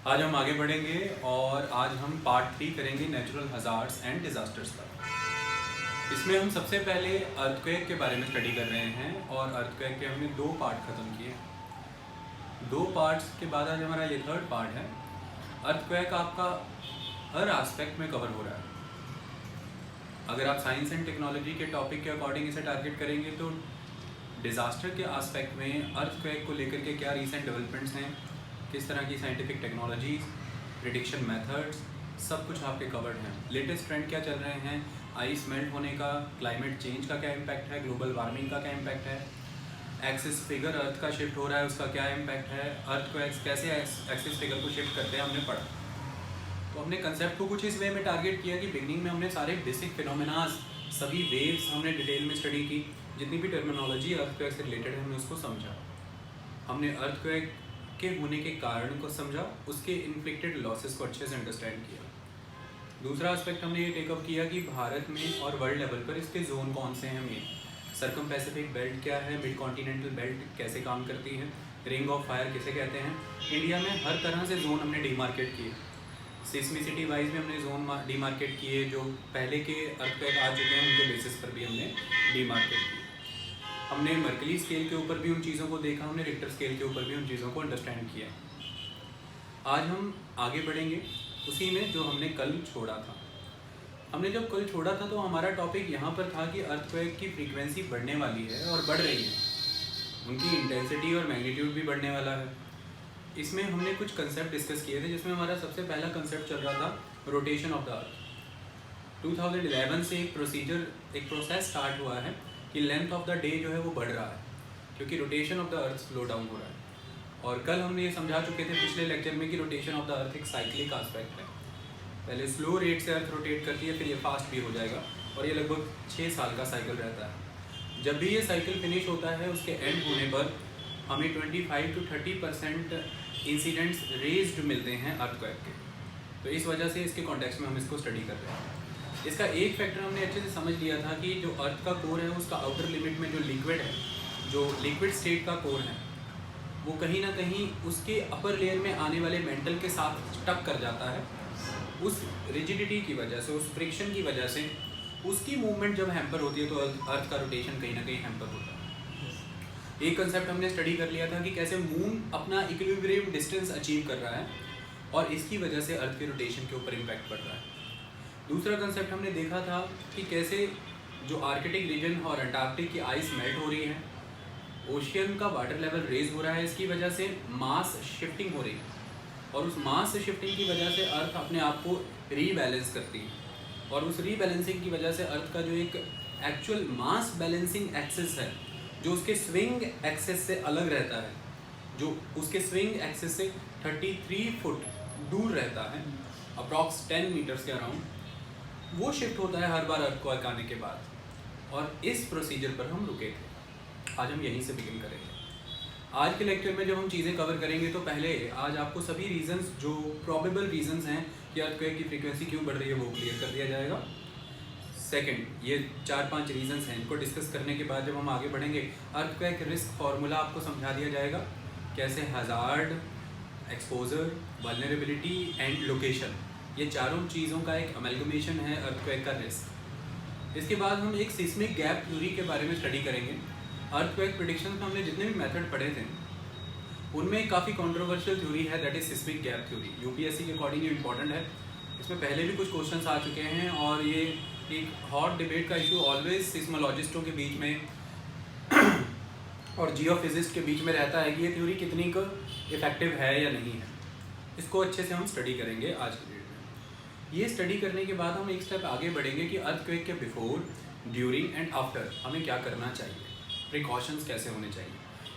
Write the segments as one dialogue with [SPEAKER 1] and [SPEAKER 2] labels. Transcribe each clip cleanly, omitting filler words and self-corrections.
[SPEAKER 1] आज हम आगे बढ़ेंगे और आज हम पार्ट 3 करेंगे नेचुरल हज़ार्ड्स एंड डिज़ास्टर्स का। इसमें हम सबसे पहले अर्थक्वेक के बारे में स्टडी कर रहे हैं और अर्थक्वेक के हमने 2 पार्ट ख़त्म किए। 2 पार्ट्स के बाद आज हमारा ये 3rd पार्ट है। अर्थक्वेक आपका हर एस्पेक्ट में कवर हो रहा है। अगर आप साइंस एंड टेक्नोलॉजी के टॉपिक के अकॉर्डिंग इसे टारगेट करेंगे तो डिज़ास्टर के एस्पेक्ट में अर्थक्वेक को लेकर के क्या रीसेंट डेवलपमेंट्स हैं, किस तरह की साइंटिफिक टेक्नोलॉजीज़, प्रिडिक्शन मेथड्स, सब कुछ आपके कवर्ड हैं। लेटेस्ट ट्रेंड क्या चल रहे हैं, आइस मेल्ट होने का, क्लाइमेट चेंज का क्या इम्पैक्ट है, ग्लोबल वार्मिंग का क्या इम्पैक्ट है, एक्सिस फिगर अर्थ का शिफ्ट हो रहा है उसका क्या इम्पैक्ट है, अर्थक्वेक्स कैसे एक्सिस फिगर को शिफ्ट करते हैं हमने पढ़ा। तो हमने कंसेप्ट को कुछ इस वे में टारगेट किया कि बिगनिंग में हमने सारे बेसिक फिनोमेनास, सभी वेव्स हमने डिटेल में स्टडी की, जितनी भी टर्मिनोलॉजी अर्थक्वेक से रिलेटेड है हमने उसको समझा। हमने अर्थक्वेक के होने के कारण को समझा, उसके इन्फ्लिक्टेड लॉसेस को अच्छे से अंडरस्टैंड किया। दूसरा एस्पेक्ट हमने ये टेकअप किया कि भारत में और वर्ल्ड लेवल पर इसके जोन कौन से हैं मेन, सर्कम पैसिफिक बेल्ट क्या है, मिड कॉन्टिनेंटल बेल्ट कैसे काम करती है, रिंग ऑफ फायर किसे कहते हैं। इंडिया में हर तरह से जोन हमने डीमार्केट किए। सिस्मिसिटी वाइज में हमने जोन डीमार्केट किए, जो पहले के अर्थक्वेक आ चुके हैं उनके बेसिस पर भी हमने डीमार्केट किए। हमने मर्कली स्केल के ऊपर भी उन चीज़ों को देखा, हमने रिक्टर स्केल के ऊपर भी उन चीज़ों को अंडरस्टैंड किया। आज हम आगे बढ़ेंगे उसी में जो हमने कल छोड़ा था। हमने जब कल छोड़ा था तो हमारा टॉपिक यहाँ पर था कि अर्थक्वेक की फ्रीक्वेंसी बढ़ने वाली है और बढ़ रही है, उनकी इंटेंसिटी और मैग्नीट्यूड भी बढ़ने वाला है। इसमें हमने कुछ कंसेप्ट डिस्कस किए थे, जिसमें हमारा सबसे पहला कंसेप्ट चल रहा था रोटेशन ऑफ द अर्थ। 2011 से एक प्रोसेस स्टार्ट हुआ है कि लेंथ ऑफ द डे जो है वो बढ़ रहा है, क्योंकि rotation of the earth slow down हो रहा है। और कल हमने ये समझा चुके थे पिछले लेक्चर में कि रोटेशन ऑफ द अर्थ एक साइक्लिक एस्पेक्ट है। पहले स्लो रेट से अर्थ रोटेट करती है, फिर ये फास्ट भी हो जाएगा, और ये लगभग 6 साल का साइकिल रहता है। जब भी ये साइकिल फिनिश होता है, उसके एंड होने पर हमें 25 to 30% इंसिडेंट्स रेज्ड मिलते हैं अर्थक्वेक के। तो इस वजह से इसके कॉन्टेक्स्ट में हम इसको स्टडी कर रहे हैं। इसका एक फैक्टर हमने अच्छे से समझ लिया था कि जो अर्थ का कोर है उसका आउटर लिमिट में जो लिक्विड है, जो लिक्विड स्टेट का कोर है, वो कहीं ना कहीं उसके अपर लेयर में आने वाले मेंटल के साथ स्टक कर जाता है। उस रिजिडिटी की वजह से, उस फ्रिक्शन की वजह से उसकी मूवमेंट जब हैम्पर होती है तो अर्थ का रोटेशन कहीं ना कहीं हैम्पर होता है। एक कंसेप्ट हमने स्टडी कर लिया था कि कैसे मून अपना इक्विलिब्रियम डिस्टेंस अचीव कर रहा है और इसकी वजह से अर्थ के रोटेशन के ऊपर इम्पैक्ट पड़ रहा है। दूसरा कंसेप्ट हमने देखा था कि कैसे जो आर्कटिक रीजन और अंटार्कटिक की आइस मेल्ट हो रही है, ओशियन का वाटर लेवल रेज हो रहा है, इसकी वजह से मास शिफ्टिंग हो रही है, और उस मास शिफ्टिंग की वजह से अर्थ अपने आप को रीबैलेंस करती है, और उस रीबैलेंसिंग की वजह से अर्थ का जो एक एक्चुअल मास बैलेंसिंग एक्सिस है, जो उसके स्विंग एक्सिस से अलग रहता है, जो उसके स्विंग एक्सिस से 33 फुट दूर रहता है, अप्रॉक्स 10 मीटर्स के अराउंड, वो शिफ्ट होता है हर बार अर्थक्वेक आने के बाद। और इस प्रोसीजर पर हम रुके थे। आज हम यहीं से बिगिन करेंगे। आज के लेक्चर में जब हम चीज़ें कवर करेंगे तो पहले आज आपको सभी रीजंस, जो प्रोबेबल रीजंस हैं कि अर्थक्वेक की फ्रीक्वेंसी क्यों बढ़ रही है, वो क्लियर कर दिया जाएगा। सेकंड, ये 4-5 रीजंस हैं, इनको डिस्कस करने के बाद जब हम आगे बढ़ेंगे, अर्थक्वेक रिस्क फार्मूला आपको समझा दिया जाएगा, कैसे hazard, exposure, vulnerability and location, ये चारों चीज़ों का एक अमेलगमेशन है अर्थक्वेक का रिस्क। इसके बाद हम एक सिस्मिक गैप थ्योरी के बारे में स्टडी करेंगे। अर्थक्वेक प्रेडिक्शन में हमने जितने भी मेथड पढ़े थे उनमें काफ़ी कंट्रोवर्शियल थ्योरी है, that is seismic gap theory. UPSC के अकॉर्डिंग ये इंपॉर्टेंट है। इसमें पहले भी कुछ क्वेश्चंस आ चुके हैं और ये एक हॉट डिबेट का इशू ऑलवेज सिस्मोलॉजिस्टों के बीच में और जियोफिजिस्ट के बीच में रहता है कि ये थ्योरी कितनी को इफेक्टिव है या नहीं है। इसको अच्छे से हम स्टडी करेंगे आज की डेट में। ये स्टडी करने के बाद हम एक स्टेप आगे बढ़ेंगे कि अर्थक्वेक के बिफोर, ड्यूरिंग एंड आफ्टर हमें क्या करना चाहिए, प्रिकॉशंस कैसे होने चाहिए,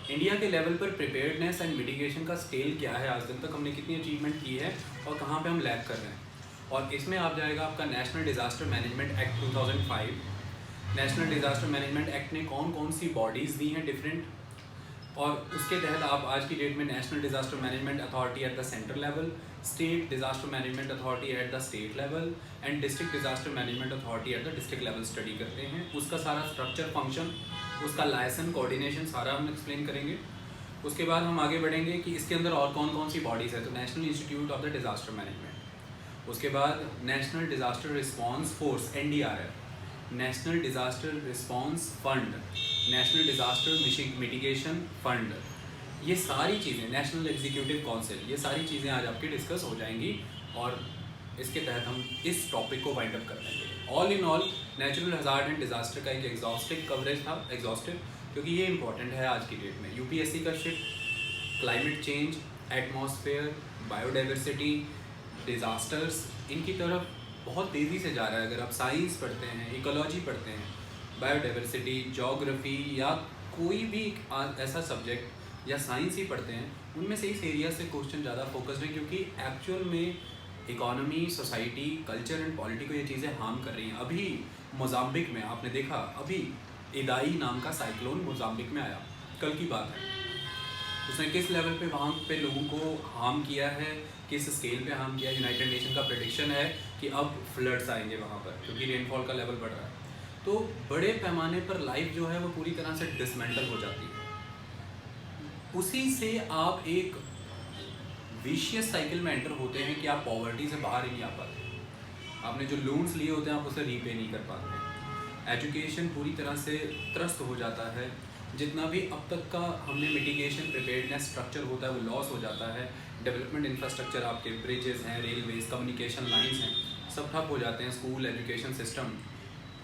[SPEAKER 1] इंडिया के लेवल पर प्रिपेयर्डनेस एंड मिटिगेशन का स्केल क्या है, आज दिन तक हमने कितनी अचीवमेंट की है और कहाँ पे हम लैग कर रहे हैं। और इसमें आ जाएगा आपका national disaster management act 2005। National disaster management act ने कौन कौन सी बॉडीज़ दी हैं डिफरेंट, और उसके तहत आप आज की डेट में national disaster management authority at the central level, state disaster management authority at the state level and district disaster management authority at the district level study करते हैं। उसका सारा स्ट्रक्चर, फंक्शन, उसका लाइसेंस, कोऑर्डिनेशन सारा हम explain करेंगे। उसके बाद हम आगे बढ़ेंगे कि इसके अंदर और कौन कौन सी बॉडीज़ है, तो national institute of the disaster management, उसके बाद national disaster response force NDRF, national disaster response fund, national disaster mitigation fund, ये सारी चीज़ें, नेशनल एग्जीक्यूटिव काउंसिल, ये सारी चीज़ें आज आपकी डिस्कस हो जाएंगी और इसके तहत हम इस टॉपिक को वाइंड अप कर देंगे। All in all natural hazard and disaster का एक एग्जॉस्टिव कवरेज था, एग्जॉस्टिव, क्योंकि ये इंपॉर्टेंट है आज की डेट में। यूपीएससी का shift, climate change, atmosphere, biodiversity, disasters, इनकी तरफ बहुत तेज़ी से जा रहा है। अगर आप साइंस पढ़ते हैं, इकोलॉजी पढ़ते हैं, बायोडाइवर्सिटी, जोग्राफ़ी या कोई भी ऐसा सब्जेक्ट या साइंस ही पढ़ते हैं, उनमें से इस एरिया से क्वेश्चन ज़्यादा फोकस्ड है, क्योंकि एक्चुअल में economy, society, culture and polity को ये चीज़ें हार्म कर रही हैं। अभी मोज़ाम्बिक में आपने देखा, अभी इदाई नाम का साइक्लोन मोज़ाम्बिक में आया, कल की बात है। उसने किस लेवल पे वहाँ पे लोगों को हार्म किया है, किस स्केल पे हार्म किया है। यूनाइटेड नेशन का प्रेडिक्शन है कि अब फ्लड्स आएंगे वहाँ पर, क्योंकि रेनफॉल का लेवल बढ़ रहा है। तो बड़े पैमाने पर लाइफ जो है वो पूरी तरह से डिसमेंटल हो जाती है। उसी से आप एक विशियस साइकिल में एंटर होते हैं कि आप पॉवर्टी से बाहर ही नहीं आ पाते। आपने जो लोन्स लिए होते हैं आप उसे रीपे नहीं कर पाते। एजुकेशन पूरी तरह से त्रस्त हो जाता है। जितना भी अब तक का हमने मिटिगेशन प्रिपेयर्डनेस स्ट्रक्चर होता है वो लॉस हो जाता है। डेवलपमेंट इंफ्रास्ट्रक्चर, आपके ब्रिजेस हैं, रेलवेज, कम्युनिकेशन लाइंस हैं, सब ठप हो जाते हैं। स्कूल, एजुकेशन सिस्टम,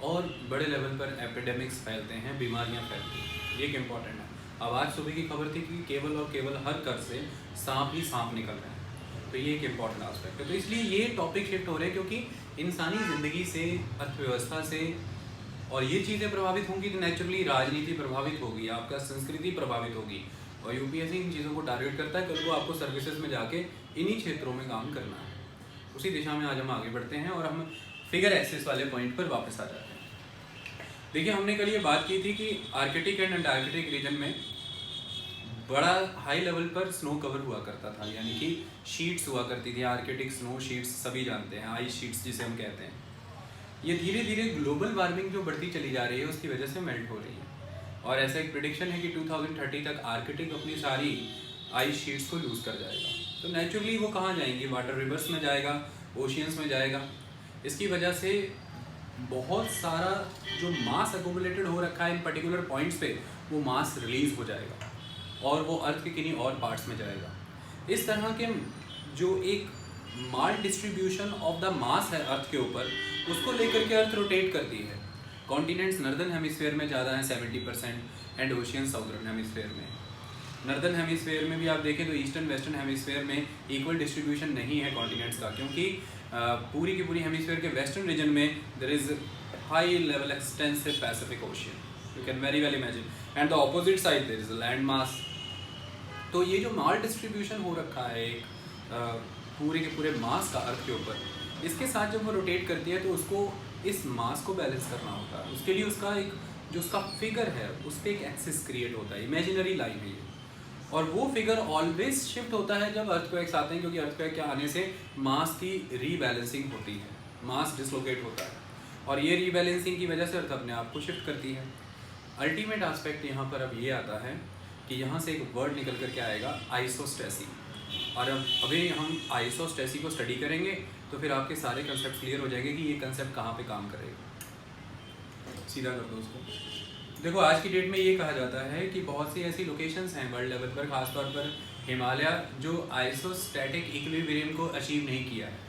[SPEAKER 1] और बड़े लेवल पर एपिडेमिक्स फैलते हैं, बीमारियाँ फैलती हैं। ये एक इम्पॉर्टेंट है। अब आज सुबह की खबर थी कि केवल और केवल हर घर से सांप ही सांप निकल रहे हैं, तो ये एक इम्पॉर्टेंट आस्पेक्ट है। तो इसलिए ये टॉपिक शिफ्ट हो रहे हैं, क्योंकि इंसानी ज़िंदगी से, अर्थव्यवस्था से, और ये चीज़ें प्रभावित होंगी तो नेचुरली राजनीति प्रभावित होगी, आपका संस्कृति प्रभावित होगी। और यूपीएससी इन चीज़ों को टारगेट करता है, कल को आपको सर्विसेज में जाके इन्हीं क्षेत्रों में काम करना है। उसी दिशा में आज हम आगे बढ़ते हैं और हम फिगर एक्सिस वाले पॉइंट पर वापस आ जाते हैं। देखिए, हमने कल ये बात की थी कि आर्कटिक एंड अंटार्कटिक रीजन में बड़ा हाई लेवल पर स्नो कवर हुआ करता था, यानी कि शीट्स हुआ करती थी। आर्कटिक स्नो शीट्स सभी जानते हैं, आइस शीट्स जिसे हम कहते हैं। ये धीरे धीरे ग्लोबल वार्मिंग जो बढ़ती चली जा रही है उसकी वजह से मेल्ट हो रही है, और ऐसा एक प्रेडिक्शन है कि 2030 तक आर्कटिक अपनी सारी आइस शीट्स को लूज़ कर जाएगा। तो नेचुरली वो कहाँ जाएंगी? वाटर रिवर्स में जाएगा, ओशियंस में जाएगा। इसकी वजह से बहुत सारा जो मास एक्यूमुलेटेड हो रखा है इन पर्टिकुलर पॉइंट्स पे, वो मास रिलीज़ हो जाएगा और वो अर्थ के किन्हीं और पार्ट्स में जाएगा। इस तरह के जो एक माल डिस्ट्रीब्यूशन ऑफ द मास है अर्थ के ऊपर, उसको लेकर के अर्थ रोटेट करती है। कॉन्टिनेंट्स नॉर्दर्न हेमिस्फीयर में ज़्यादा हैं 70%, एंड ओशियन साउदर्न हेमिस्फीयर में। नॉर्दर्न हेमिस्फीयर में भी आप देखें तो ईस्टर्न वेस्टर्न हेमिस्फीयर में इक्वल डिस्ट्रीब्यूशन नहीं है कॉन्टिनेंट्स का, क्योंकि पूरी की पूरी हेमिस्फीयर के वेस्टर्न रीजन में there is high level extensive Pacific Ocean, you can very well imagine, and the opposite side there is a land mass. तो ये जो माल डिस्ट्रीब्यूशन हो रखा है एक पूरे के पूरे मास का अर्थ के ऊपर, इसके साथ जब वो रोटेट करती है तो उसको इस मास को बैलेंस करना होता है। उसके लिए उसका एक जो उसका फिगर है उस पर एक एक्सिस क्रिएट होता है, इमेजिनरी लाइन है ये, और वो फिगर ऑलवेज शिफ्ट होता है जब अर्थक्वेक्स आते हैं, क्योंकि अर्थक्वेक के आने से मास की रीबैलेंसिंग होती है, मास डिसलोकेट होता है, और ये रीबैलेंसिंग की वजह से अर्थ अपने आप को शिफ्ट करती है। अल्टीमेट एस्पेक्ट यहाँ पर अब ये आता है कि यहाँ से एक वर्ड निकल कर के आएगा आइसोस्टेसी, और अब अभी हम आइसोस्टेसी को स्टडी करेंगे तो फिर आपके सारे कंसेप्ट क्लियर हो जाएंगे कि ये कंसेप्ट कहाँ पे काम करेगा। सीधा कर दो उसको। देखो, आज की डेट में ये कहा जाता है कि बहुत सी ऐसी लोकेशंस हैं वर्ल्ड लेवल पर, खासतौर पर हिमालय, जो आइसोस्टैटिक इक्विलिब्रियम को अचीव नहीं किया है।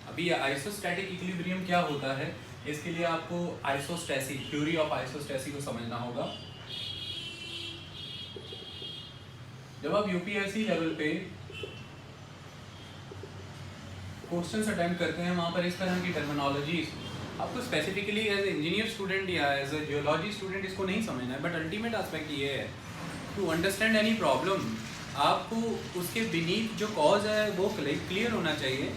[SPEAKER 1] अभी आइसोस्टैटिक इक्विलिब्रियम क्या होता है, इसके लिए आपको आइसोस्टेसी, थ्योरी ऑफ आइसोस्टेसी को समझना होगा। जब आप यूपीएससी लेवल पे क्वेश्चंस अटेम्प्ट करते हैं, वहाँ पर इस तरह की टर्मिनोलॉजी आपको स्पेसिफिकली एज इंजीनियर स्टूडेंट या एज अ जियोलॉजी स्टूडेंट इसको नहीं समझना है, बट अल्टीमेट एस्पेक्ट ये है टू अंडरस्टैंड एनी प्रॉब्लम, आपको उसके बीनीथ जो कॉज है वो क्लियर होना चाहिए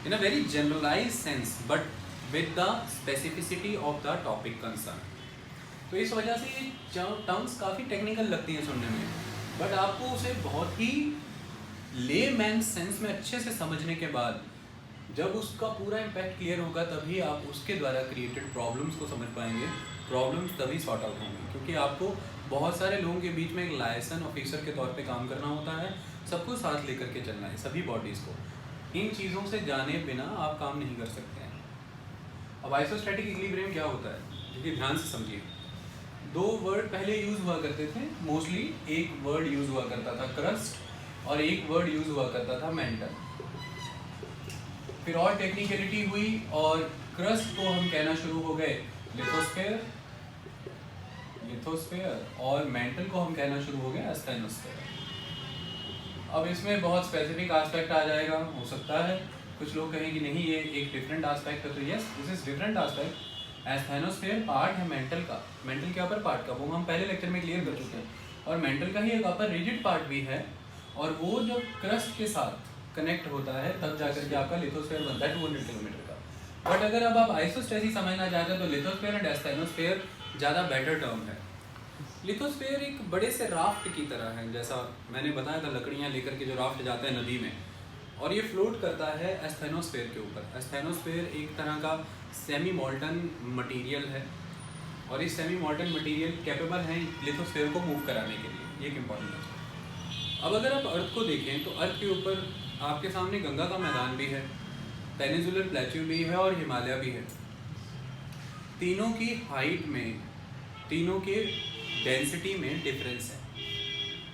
[SPEAKER 1] in a very generalize sense, but with the specificity of the topic concern. तो इस वजह से ये टर्म्स काफ़ी टेक्निकल लगती हैं सुनने में, बट आपको उसे बहुत ही लेमैन सेंस में अच्छे से समझने के बाद जब उसका पूरा इम्पैक्ट क्लियर होगा तभी आप उसके द्वारा क्रिएटेड प्रॉब्लम्स को समझ पाएंगे, प्रॉब्लम्स तभी सॉर्ट आउट होंगी। क्योंकि आपको बहुत सारे लोगों के बीच में एक लाइसन ऑफिसर के तौर पे काम करना होता है, सबको साथ लेकर के चलना है, सभी बॉडीज़ को। इन चीज़ों से जाने बिना आप काम नहीं कर सकते हैं। अब आइसोस्टैटिक इक्विलिब्रियम क्या होता है, क्योंकि ध्यान से समझिए। दो वर्ड पहले यूज़ हुआ करते थे मोस्टली, एक वर्ड यूज़ हुआ करता था क्रस्ट और एक वर्ड यूज़ हुआ करता था मेंटल। फिर और टेक्निकलिटी हुई और क्रस्ट को हम कहना शुरू हो गए लिथोस्फेयर, और मेंटल को हम कहना शुरू हो गए एस्थेनोस्फेयर। अब इसमें बहुत स्पेसिफिक एस्पेक्ट आ जाएगा, हो सकता है कुछ लोग कहें कि नहीं ये एक डिफरेंट एस्पेक्ट है, तो yes this is different aspect. Asthenosphere part है मेंटल का, मेंटल के अपर पार्ट का, वो हम पहले लेक्चर में क्लियर कर चुके हैं। और मेंटल का ही एक अपर रिजिड पार्ट भी है, और वो जब क्रस्ट के साथ कनेक्ट होता है तब जाकर के आपका लिथोस्फेयर बनता है 200 किलोमीटर का। बट अगर अब आप आइसोस्टेसिस समझना चाहते हैं तो लिथोस्फेयर एंड एस्थेनोस्फेयर ज़्यादा बेटर टर्म है। लिथोस्फेयर एक बड़े से राफ्ट की तरह है, जैसा मैंने बताया था लकड़ियाँ लेकर के जो राफ्ट जाता है नदी में, और ये फ्लोट करता है एस्थेनोस्फेयर के ऊपर। एस्थेनोस्फेयर एक तरह का सेमी मॉल्टन मटेरियल है, और इस सेमी मॉल्टन मटेरियल कैपेबल है लिथोस्फेयर को मूव कराने के लिए, ये एक इम्पॉर्टेंट है। अब अगर आप अर्थ को देखें तो अर्थ के ऊपर आपके सामने गंगा का मैदान भी है, पेनिनसुलर प्लेट्यू भी है और हिमालय भी है। तीनों की हाइट में, तीनों के डेंसिटी में डिफरेंस है।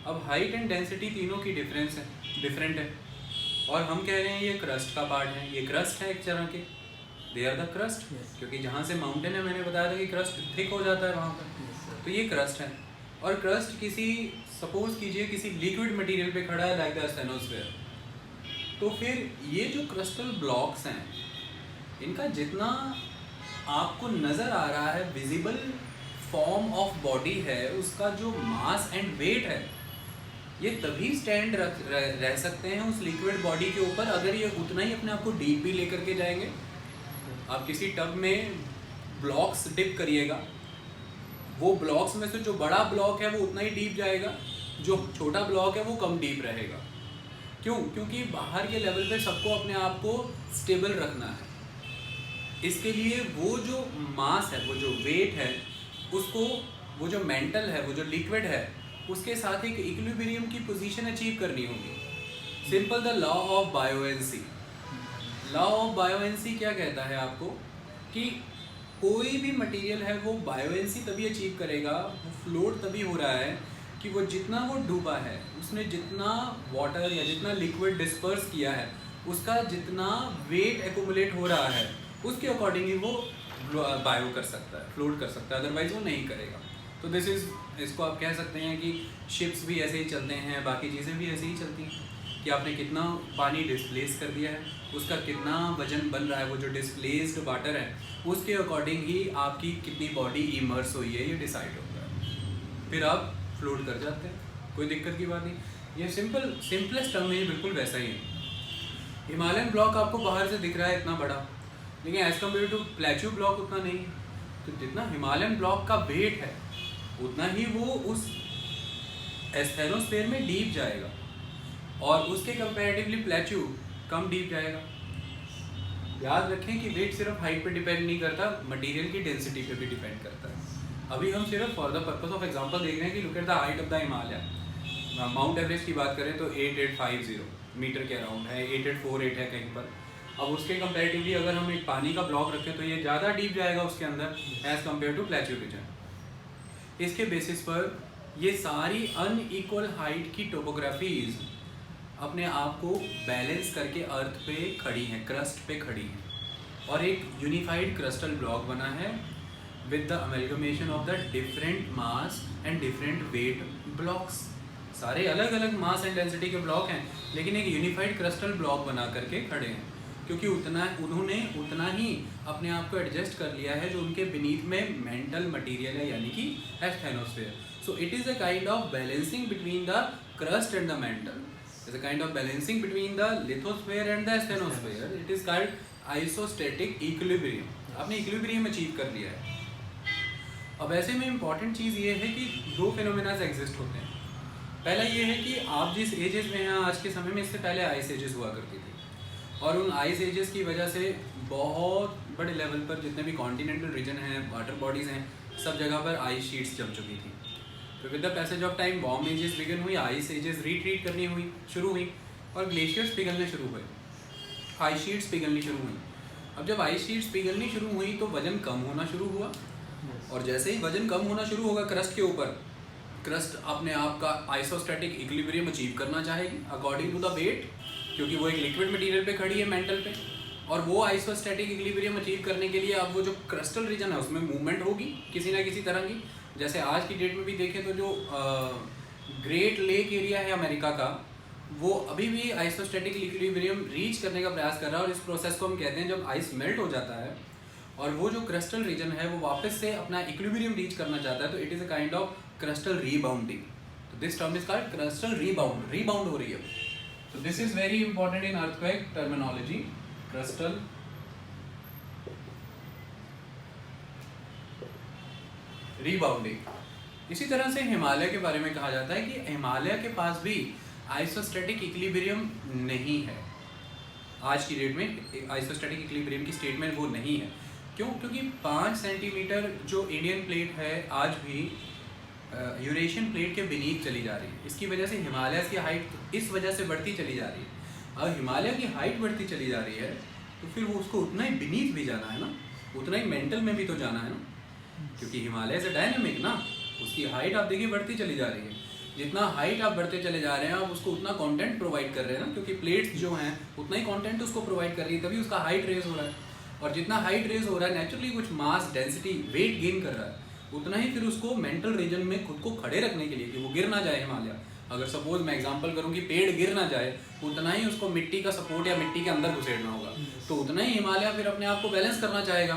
[SPEAKER 1] अब हाइट एंड डेंसिटी तीनों की डिफरेंट है, और हम कह रहे हैं ये क्रस्ट का पार्ट है, ये क्रस्ट है एक तरह के, दे आर द क्रस्ट, क्योंकि जहाँ से माउंटेन है मैंने बताया था कि क्रस्ट थिक हो जाता है वहाँ पर, तो ये क्रस्ट है। और क्रस्ट किसी, सपोज कीजिए किसी लिक्विड मटेरियल पे खड़ा है लाइक द एस्थेनोस्फेयर, तो फिर ये जो क्रिस्टल ब्लॉक्स हैं इनका जितना आपको नज़र आ रहा है विजिबल फॉर्म ऑफ बॉडी है, उसका जो मास एंड वेट है ये तभी स्टैंड रह सकते हैं उस लिक्विड बॉडी के ऊपर अगर ये उतना ही अपने आप को डीप भी लेकर के जाएंगे। आप किसी टब में ब्लॉक्स डिप करिएगा, वो ब्लॉक्स में से जो बड़ा ब्लॉक है वो उतना ही डीप जाएगा, जो छोटा ब्लॉक है वो कम डीप रहेगा। क्यों? क्योंकि बाहर के लेवल पे सबको अपने आप को स्टेबल रखना है। इसके लिए वो जो मास है, वो जो वेट है, उसको, वो जो मेंटल है, वो जो लिक्विड है, उसके साथ एक इक्विलिब्रियम की पोजीशन अचीव करनी होगी। Simple the law of buoyancy. Law of buoyancy क्या कहता है आपको कि कोई भी मटेरियल है वो बायोएंसी तभी अचीव करेगा, वो फ्लोट तभी हो रहा है कि वो जितना वो डूबा है, उसने जितना वाटर या जितना लिक्विड डिस्पर्स किया है, उसका जितना वेट एक्यूमुलेट हो रहा है उसके अकॉर्डिंग ही वो बायो कर सकता है, फ्लोट कर सकता है, अदरवाइज वो नहीं करेगा। तो दिस इज़, इसको आप कह सकते हैं कि शिप्स भी ऐसे ही चलते हैं, बाकी चीज़ें भी ऐसे ही चलती हैं कि आपने कितना पानी डिस्प्लेस कर दिया है, उसका कितना वजन बन रहा है, वो जो डिस्प्लेस्ड वाटर है उसके अकॉर्डिंग ही आपकी कितनी बॉडी इमर्स हुई है ये डिसाइड होता है, फिर आप फ्लोट कर जाते हैं, कोई दिक्कत की बात नहीं। ये सिंपलेस्ट टर्म है, ये बिल्कुल वैसा ही है। हिमालयन ब्लॉक आपको बाहर से दिख रहा है इतना बड़ा, लेकिन as compare to plateau block उतना नहीं है। तो जितना हिमालयन ब्लॉक का वेट है उतना ही वो उस एस्थेनोस्फेयर में डीप जाएगा, और उसके कंपैरेटिवली प्लेट्यू कम डीप जाएगा। याद रखें कि वेट सिर्फ हाइट पे डिपेंड नहीं करता, मटेरियल की डेंसिटी पे भी डिपेंड करता है। अभी हम सिर्फ for the purpose of example देख रहे हैं कि look at the height of the Himalaya. Mount Everest की बात करें तो 8850 मीटर के अराउंड है, 8848 है कहीं पर। अब उसके कंपैरेटिवली अगर हम एक पानी का ब्लॉक रखें तो ये ज़्यादा डीप जाएगा उसके अंदर as compare to plateau region. इसके बेसिस पर ये सारी अनइक्वल हाइट की टोपोग्राफीज अपने आप को बैलेंस करके अर्थ पे खड़ी हैं, क्रस्ट पे खड़ी हैं, और एक यूनिफाइड क्रिस्टल ब्लॉक बना है with the amalgamation of the different mass and different weight blocks. सारे अलग अलग मास एंड डेंसिटी के ब्लॉक हैं, लेकिन एक यूनिफाइड क्रिस्टल ब्लॉक बना करके खड़े हैं, क्योंकि उन्होंने उतना ही अपने आप को एडजस्ट कर लिया है जो उनके बीनीथ में मेंटल मटेरियल है, यानी कि asthenosphere. So it is a kind of balancing between the crust and the mental, is a kind of balancing between the lithosphere and the asthenosphere. It is called isostatic equilibrium. आपने equilibrium achieve कर लिया है। अब ऐसे में important चीज़ ये है कि दो फिनोमेना एग्जिस्ट होते हैं। पहला ये है कि आप जिस एजेस में हैं आज के समय में, इससे पहले आइस एजेस हुआ करती थी, और उन आइस एजेस की वजह से बहुत बड़े लेवल पर जितने भी कॉन्टिनेंटल रीजन हैं, वाटर बॉडीज़ हैं, सब जगह पर आइस शीट्स जम चुकी थी। तो with the passage of time warm ages began हुई, आइस एजेस रिट्रीट करनी हुई शुरू हुई और ग्लेशियर्स पिघलने शुरू हुए, आइस शीट्स पिघलनी शुरू हुई। अब जब आइस शीट्स पिघलनी शुरू हुई तो वजन कम होना शुरू हुआ, और जैसे ही वजन कम होना शुरू होगा क्रस्ट के ऊपर, क्रस्ट अपने आप का आइसोस्टैटिक इक्विलिब्रियम अचीव करना चाहेगी अकॉर्डिंग टू द वेट, क्योंकि वो एक लिक्विड मटेरियल पे खड़ी है मेंटल पे, और वो आइसोस्टैटिक इक्विलिब्रियम अचीव करने के लिए अब वो जो क्रिस्टल रीजन है उसमें मूवमेंट होगी किसी ना किसी तरह की। जैसे आज की डेट में भी देखें तो जो ग्रेट लेक एरिया है अमेरिका का, वो अभी भी आइसोस्टैटिक इक्विलिब्रियम रीच करने का प्रयास कर रहा है, और इस प्रोसेस को हम कहते हैं जब आइस मेल्ट हो जाता है और वो जो क्रिस्टल रीजन है वो वापस से अपना इक्विलिब्रियम रीच करना चाहता है, तो it is a kind of crystal rebounding. तो this term is called crystal rebound हो रही है। तो this is very important in earthquake terminology, crystal rebounding. इसी तरह से हिमालय के बारे में कहा जाता है कि हिमालय के पास भी आइसोस्टैटिक इक्विलिब्रियम नहीं है। आज की डेट में आइसोस्टैटिक इक्विलिब्रियम की स्टेटमेंट वो नहीं है। क्यों? क्योंकि 5 सेंटीमीटर जो इंडियन प्लेट है आज भी यूरेशियन प्लेट के बीनीथ चली जा रही है। इसकी वजह से हिमालय की हाइट इस वजह से बढ़ती चली जा रही है। अब हिमालय की हाइट बढ़ती चली जा रही है तो फिर वो उसको उतना ही बीनीथ भी जाना है ना, उतना ही मेंटल में भी तो जाना है ना, क्योंकि हिमालय से डायनेमिक ना, उसकी हाइट आप देखिए बढ़ती चली जा रही है। जितना हाइट आप बढ़ते चले जा रहे हैं आप उसको उतना कंटेंट प्रोवाइड कर रहे हैं ना, क्योंकि प्लेट्स जो हैं उतना ही कंटेंट उसको प्रोवाइड कर रही है, तभी उसका हाइट रेज हो रहा है। और जितना हाइट रेज हो रहा है नेचुरली कुछ मास डेंसिटी वेट गेन कर रहा है, उतना ही फिर उसको मेंटल रीजन में खुद को खड़े रखने के लिए कि वो गिर ना जाए हिमालय। अगर सपोज मैं एग्जांपल करूं कि पेड़ गिर ना जाए, उतना ही उसको मिट्टी का सपोर्ट या मिट्टी के अंदर घुसेड़ना होगा, तो उतना ही हिमालय फिर अपने आप को बैलेंस करना चाहेगा।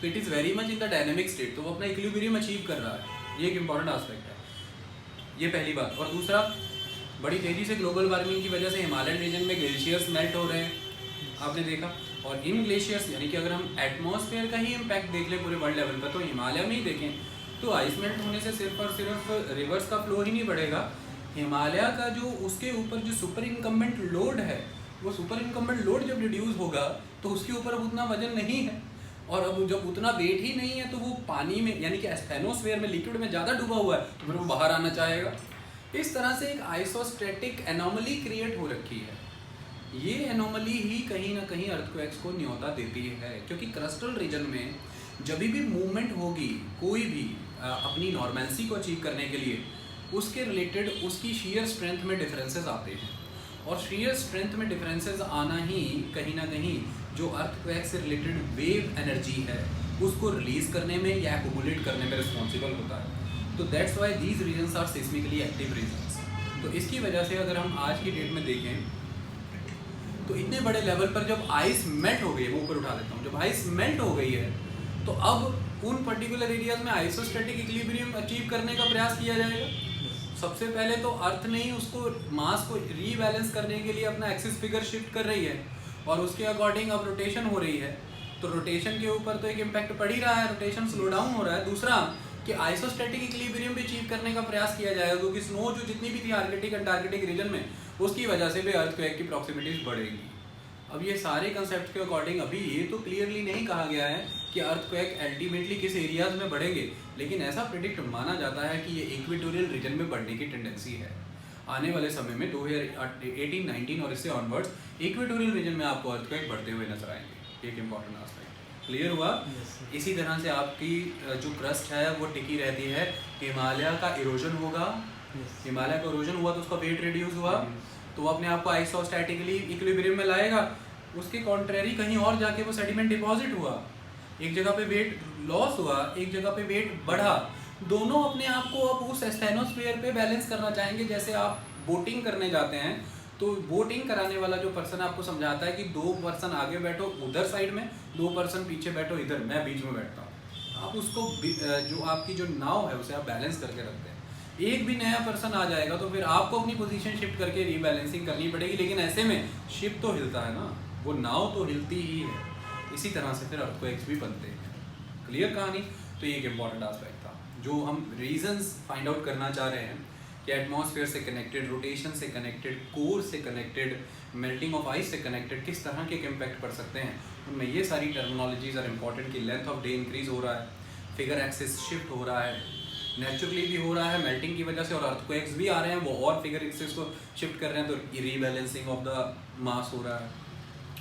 [SPEAKER 1] तो it is very much in the dynamic state, तो वो अपना इक्विलिब्रियम अचीव कर रहा है। ये एक इंपॉर्टेंट एस्पेक्ट है, ये पहली बात। और दूसरा, बड़ी तेज़ी से ग्लोबल वार्मिंग की वजह से हिमालयन रीजन में ग्लेशियर्स मेल्ट हो रहे हैं, आपने देखा। और इन ग्लेशियर्स यानी कि अगर हम एटमॉस्फेयर का ही इम्पैक्ट देख लें पूरे वर्ल्ड लेवल पर, तो हिमालय में ही देखें तो आइस मेल्ट होने से सिर्फ और सिर्फ रिवर्स का फ्लो ही नहीं बढ़ेगा, हिमालय का जो उसके ऊपर जो सुपर इनकम्बेंट लोड है, वो सुपर इनकम्बेंट लोड जब रिड्यूस होगा तो उसके ऊपर अब उतना वजन नहीं है, और अब जब उतना वेट ही नहीं है तो वो पानी में यानी कि एस्फेनोस्फेयर में लिक्विड में ज़्यादा डूबा हुआ है, तो फिर वो बाहर आना चाहेगा। इस तरह से एक आइसोस्टैटिक एनोमली क्रिएट हो रखी है। ये एनोमली ही कहीं ना कहीं अर्थक्वेक्स को न्योता देती है, क्योंकि क्रिस्टल रीजन में जब भी मूवमेंट होगी कोई भी अपनी नॉर्मेंसी को अचीव करने के लिए, उसके रिलेटेड उसकी शीयर स्ट्रेंथ में डिफरेंसेस आते हैं, और शीयर स्ट्रेंथ में डिफरेंसेस आना ही कहीं ना कहीं जो अर्थक्वेक से रिलेटेड वेव एनर्जी है उसको रिलीज करने में या एक्यूमुलेट करने में रिस्पॉन्सिबल होता है। तो that's why these regions are seismically active regions. तो इसकी वजह से अगर हम आज की डेट में देखें तो इतने बड़े लेवल पर जब आइस मेल्ट हो गई है, वो ऊपर उठा देता हूँ, जब आइस मेल्ट हो गई है तो अब उन पर्टिकुलर एरियाज में आइसोस्टैटिक इक्विलिब्रियम अचीव करने का प्रयास किया जाएगा। सबसे पहले तो अर्थ ने ही उसको मास को रीबैलेंस करने के लिए अपना एक्सिस फिगर शिफ्ट कर रही है, और उसके अकॉर्डिंग अब रोटेशन हो रही है, तो रोटेशन के ऊपर तो एक इम्पैक्ट पड़ ही रहा है, रोटेशन स्लो डाउन हो रहा है। दूसरा कि आइसोस्टैटिक इक्विलिब्रियम भी अचीव करने का प्रयास किया जाएगा, क्योंकि स्नो जो जितनी भी थी आर्कटिक अंटार्कटिक रीजन में, उसकी वजह से भी अर्थक्वेक की प्रॉक्सिमिटीज बढ़ेगी। अब ये सारे कंसेप्ट के अकॉर्डिंग अभी ये तो क्लियरली नहीं कहा गया है कि अर्थक्वेक अल्टीमेटली किस एरियाज में बढ़ेंगे, लेकिन ऐसा प्रिडिक्ट माना जाता है कि ये इक्वेटोरियल रीजन में बढ़ने की टेंडेंसी है। आने वाले समय में 2018-19 और इससे ऑनवर्ड्स इक्वेटोरियल रीजन में आपको अर्थक्वेक बढ़ते हुए नजर आएंगे। एक इंपॉर्टेंट एस्पेक्ट क्लियर हुआ। इसी तरह से आपकी जो क्रस्ट है वो टिकी रहती है, हिमालय का इरोजन होगा, हिमालय का इरोजन हुआ तो उसका वेट रिड्यूस हुआ, तो वो अपने आप को आइसोस्टैटिकली इक्विलिब्रियम में लाएगा। उसके कॉन्ट्रेरी कहीं और जाके वो सेडिमेंट डिपॉजिट हुआ, एक जगह पे वेट लॉस हुआ, एक जगह पे वेट बढ़ा, दोनों अपने आप को अब उस एस्थेनोस्फीयर पे बैलेंस करना चाहेंगे। जैसे आप बोटिंग करने जाते हैं तो बोटिंग कराने वाला जो पर्सन आपको समझाता है कि 2 पर्सन आगे बैठो उधर साइड में, 2 पर्सन पीछे बैठो इधर, मैं बीच में बैठता हूँ। आप उसको जो आपकी जो नाव है उसे आप बैलेंस करके रखते हैं। एक भी नया पर्सन आ जाएगा तो फिर आपको अपनी पोजीशन शिफ्ट करके रीबैलेंसिंग करनी पड़ेगी, लेकिन ऐसे में शिप तो हिलता है ना, वो नाव तो हिलती ही है। इसी तरह से फिर अर्थक्वेक्स भी बनते हैं। क्लियर कहानी। तो ये एक इम्पॉर्टेंट एस्पेक्ट था जो हम रीजंस फाइंड आउट करना चाह रहे हैं कि एटमॉस्फेयर से कनेक्टेड, रोटेशन से कनेक्टेड, कोर से कनेक्टेड, मेल्टिंग ऑफ आइस से कनेक्टेड किस तरह के इम्पैक्ट पड़ सकते हैं, उनमें ये सारी टर्मिनोलॉजीज आर इंपॉर्टेंट कि लेंथ ऑफ डे इंक्रीज हो रहा है, फिगर एक्सिस शिफ्ट हो रहा है, नेचुरली भी हो रहा है मेल्टिंग की वजह से, और अर्थक्वेक्स भी आ रहे हैं वो और फिगर एक्सिस को शिफ्ट कर रहे हैं, तो रीबैलेंसिंग ऑफ द मास हो रहा है।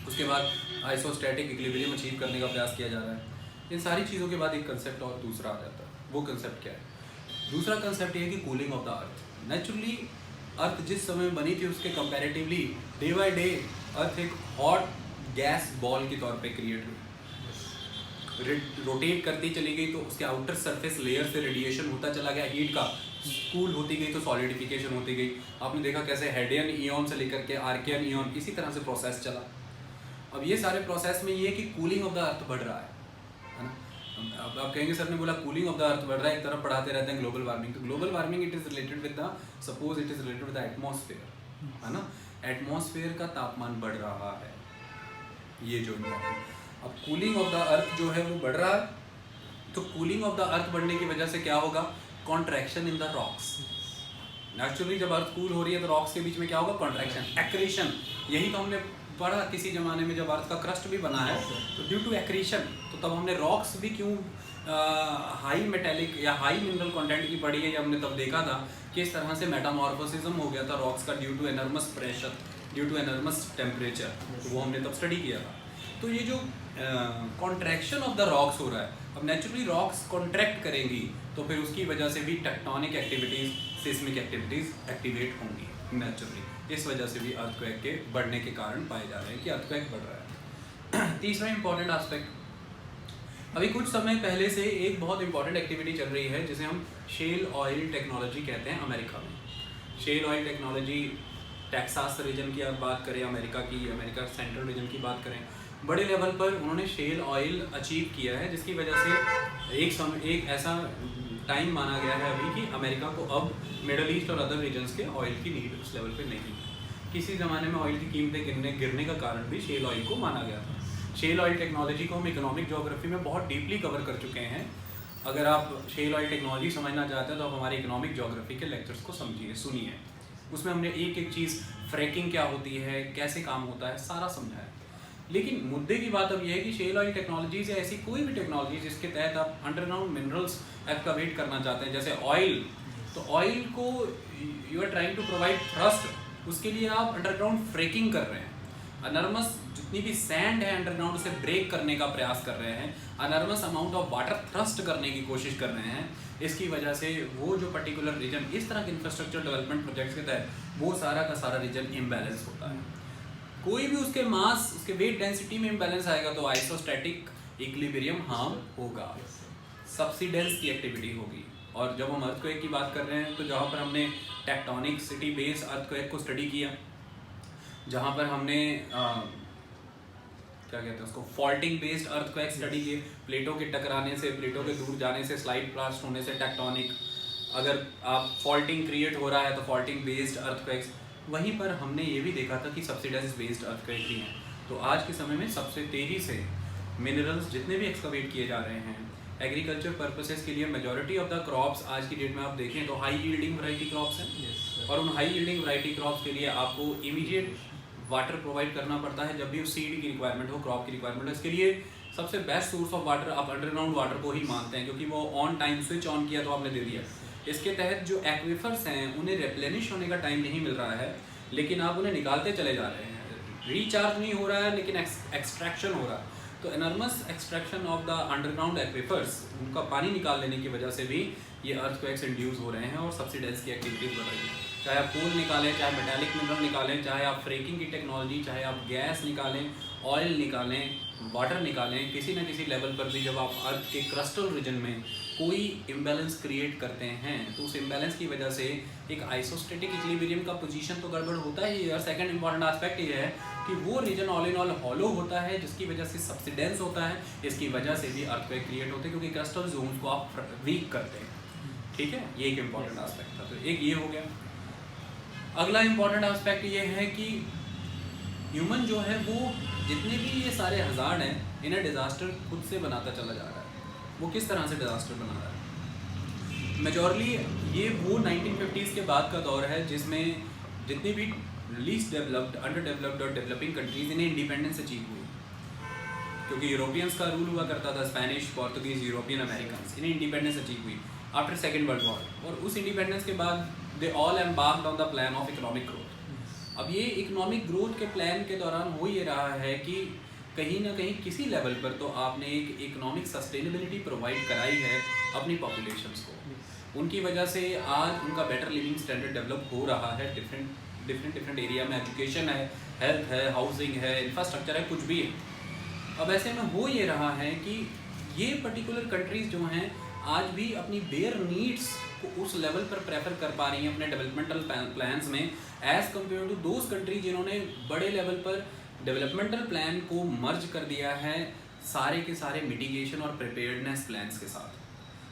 [SPEAKER 1] उसके बाद आइसोस्टैटिक इक्विलिब्रियम अचीव करने का प्रयास किया जा रहा है। इन सारी चीज़ों के बाद एक कंसेप्ट और दूसरा आ जाता है। वो कंसेप्ट क्या है? दूसरा कंसेप्ट ये है कि cooling of the earth. Naturally earth जिस समय बनी थी उसके comparatively day by day earth एक हॉट गैस बॉल के तौर पे क्रिएट हुई, रोटेट करती चली गई, तो उसके आउटर सरफेस लेयर से रेडिएशन होता चला गया हीट का, कूल होती गई तो सॉलिडिफिकेशन होती गई। आपने देखा कैसे हेडियन इयॉन से लेकर के आर्कियन इयॉन इसी तरह से प्रोसेस चला। अब ये सारे प्रोसेस में ये कि कूलिंग ऑफ द अर्थ बढ़ रहा है ना। अब आप कहेंगे सर ने बोला कूलिंग ऑफ द अर्थ बढ़ रहा है, एक तरफ पढ़ाते रहते हैं ग्लोबल वार्मिंग, तो global warming it is related with the, suppose it is related with the atmosphere, है ना। एटमॉस्फेयर का तापमान बढ़ रहा है, ये जो इम्पोर्टेंट। अब कूलिंग ऑफ द अर्थ जो है वो बढ़ रहा है, तो कूलिंग ऑफ द अर्थ बढ़ने की वजह से क्या होगा? Contraction in the rocks. Naturally जब अर्थ कूल हो रही है तो रॉक्स के बीच में क्या होगा? Contraction, accretion. यही तो हमने पढ़ा किसी ज़माने में जब अर्थ का क्रस्ट भी बना है तो ड्यू टू एक्रीशन, तो तब हमने रॉक्स भी क्यों हाई मेटेलिक या हाई मिनरल कंटेंट की पढ़ी है, या हमने तब देखा था कि इस तरह से मेटामॉर्फोसिज्म हो गया था रॉक्स का due to enormous pressure, due to enormous temperature, तो वो हमने तब स्टडी किया था। तो ये जो कॉन्ट्रैक्शन ऑफ द रॉक्स हो रहा है, अब नेचुरली रॉक्स कॉन्ट्रैक्ट करेंगी तो फिर उसकी वजह से भी tectonic activities, seismic activities activate होंगी नेचुरली। इस वजह से भी अर्थक्वेक के बढ़ने के कारण पाए जा रहे हैं कि अर्थक्वेक बढ़ रहा है। तीसरा इंपॉर्टेंट एस्पेक्ट, अभी कुछ समय पहले से एक बहुत इंपॉर्टेंट एक्टिविटी चल रही है जिसे हम शेल ऑयल टेक्नोलॉजी कहते हैं अमेरिका में। Shale oil technology, Texas region की आप बात करें अमेरिका की, अमेरिका सेंट्रल रीजन की बात करें, बड़े लेवल पर उन्होंने शेल ऑयल अचीव किया है, जिसकी वजह से एक ऐसा टाइम माना गया है अभी कि अमेरिका को अब मिडल ईस्ट और अदर रीजन्स के ऑयल की नीड उस लेवल पे नहीं। किसी ज़माने में ऑयल की कीमतें गिरने का कारण भी शेल ऑयल को माना गया था। शेल ऑयल टेक्नोलॉजी को हम इकोनॉमिक ज्योग्राफी में बहुत डीपली कवर कर चुके हैं। अगर आप शेल ऑयल टेक्नोलॉजी समझना चाहते हैं तो आप हमारे इकोनॉमिक ज्योग्राफी के लेक्चर्स को समझिए, सुनिए। उसमें हमने एक एक चीज़, फ्रैकिंग क्या होती है, कैसे काम होता है, सारा समझाया। लेकिन मुद्दे की बात अब यह है कि शेल ऑयल टेक्नोलॉजीज या ऐसी कोई भी टेक्नोलॉजी जिसके तहत आप अंडरग्राउंड मिनरल्स एक्सकवेट करना चाहते हैं, जैसे ऑयल, तो ऑयल को you are trying to provide thrust, उसके लिए आप अंडरग्राउंड फ्रेकिंग कर रहे हैं। अनर्मस जितनी भी सैंड है अंडरग्राउंड उसे ब्रेक करने का प्रयास कर रहे हैं, अनर्मस अमाउंट ऑफ वाटर थ्रस्ट करने की कोशिश कर रहे हैं। इसकी वजह से वो जो पर्टिकुलर रीजन इस तरह के इंफ्रास्ट्रक्चर डेवलपमेंट प्रोजेक्ट्स के तहत वो सारा का सारा रीजन इम्बैलेंस होता है। कोई भी उसके मास, उसके वेट डेंसिटी में इम्बैलेंस आएगा तो आइसोस्टैटिक इक्विलिब्रियम हार्म होगा, सबसिडेंस की एक्टिविटी होगी। और जब हम अर्थक्वेक की बात कर रहे हैं तो जहाँ पर हमने टेक्टोनिक सिटी बेस अर्थक्वेक को स्टडी किया, जहाँ पर हमने क्या कहते हैं उसको, फॉल्टिंग बेस्ड अर्थक्वेक स्टडी किए, प्लेटों के टकराने से, प्लेटों के दूर जाने से, स्लाइड ब्लास्ट होने से टेक्टोनिक, अगर आप फॉल्टिंग क्रिएट हो रहा है तो फॉल्टिंग बेस्ड अर्थक्वेक्स। वहीं पर हमने ये भी देखा था कि सब्सिडेंस बेस्ड अर्थक्वेक भी हैं। तो आज के समय में सबसे तेज़ी से मिनरल्स जितने भी एक्सकवेट किए जा रहे हैं एग्रीकल्चर पर्पसेस के लिए, मेजॉरिटी ऑफ द क्रॉप्स आज की डेट में आप देखें तो हाई यील्डिंग वैरायटी क्रॉप्स हैं। और उन हाई यील्डिंग वैरायटी क्रॉप्स के लिए आपको इमीडिएट वाटर प्रोवाइड करना पड़ता है जब भी उस सीड की रिक्वायरमेंट हो, क्रॉप की रिक्वायरमेंट हो। इसके लिए सबसे बेस्ट सोर्स ऑफ वाटर आप अंडरग्राउंड वाटर को ही मानते हैं, क्योंकि वो ऑन टाइम स्विच ऑन किया तो आपने दे दिया। इसके तहत जो एक्विफर्स हैं उन्हें रिप्लेनिश होने का टाइम नहीं मिल रहा है, लेकिन आप उन्हें निकालते चले जा रहे हैं। रिचार्ज नहीं हो रहा है लेकिन एक्सट्रैक्शन हो रहा है। तो enormous extraction of the underground aquifers, उनका पानी निकाल लेने की वजह से भी ये अर्थक्वेक्स इंड्यूस हो रहे हैं और सब्सिडेंस की एक्टिविटीज़ बढ़ रही है। चाहे आप कोल निकालें, चाहे मेटालिक मिनरल निकालें, चाहे आप फ्रेकिंग की टेक्नोलॉजी, चाहे आप गैस निकालें, ऑयल निकालें, वाटर निकालें, किसी न किसी लेवल पर भी जब आप अर्थ के क्रस्टल रीजन में कोई इम्बैलेंस क्रिएट करते हैं तो उस इम्बैलेंस की वजह से एक आइसोस्टैटिक इक्विलिब्रियम का पोजीशन तो गड़बड़ होता ही है। और सेकंड इंपॉर्टेंट एस्पेक्ट ये है कि वो region all in all hollow होता है, जिसकी वजह से सब्सिडेंस होता है। इसकी वजह से भी अर्थक्वेक क्रिएट होते हैं क्योंकि क्रस्टल जोन को आप वीक करते हैं। ठीक है, ये एक इम्पॉर्टेंट एस्पेक्ट था। तो एक ये हो गया। अगला इम्पॉर्टेंट एस्पेक्ट ये है कि ह्यूमन जो है वो जितने भी ये सारे हज़ार्ड हैं इन्हें डिज़ास्टर खुद से बनाता चला जा रहा है। वो किस तरह से डिज़ास्टर बना रहा है? मेजॉरली ये वो 1950s के बाद का दौर है जिसमें जितनी भी लीस्ट डेवलप्ड, अंडर डेवलप्ड और डेवलपिंग कंट्रीज इन्हें इंडिपेंडेंस अचीव हुई, क्योंकि यूरोपियंस का रूल हुआ करता था, स्पेनिश, पोर्तुगीज, यूरोपियन अमेरिकन, इन्हें इंडिपेंडेंस अचीव हुई आफ्टर सेकेंड वर्ल्ड वॉर। और उस इंडिपेंडेंस के बाद they all embarked on the plan of economic growth. अब ये इकोनॉमिक ग्रोथ के प्लान के दौरान हो ये रहा है कि कहीं ना कहीं किसी लेवल पर तो आपने एक इकोनॉमिक सस्टेनेबिलिटी प्रोवाइड कराई है अपनी पॉपुलेशंस को। उनकी वजह से आज उनका बेटर लिविंग स्टैंडर्ड डेवलप हो रहा है डिफरेंट एरिया में। एजुकेशन है, हेल्थ है, हाउसिंग है, इंफ्रास्ट्रक्चर है, कुछ भी है। अब ऐसे में हो ये रहा है कि ये पर्टिकुलर कंट्रीज़ जो हैं आज भी अपनी बेयर नीड्स को उस लेवल पर प्रेफर कर पा रही हैं अपने डेवलपमेंटल प्लान्स में, as compare to those countries जिन्होंने बड़े लेवल पर डेवलपमेंटल प्लान को मर्ज कर दिया है सारे के सारे मिटिगेशन और प्रिपेयर्डनेस प्लान्स के साथ।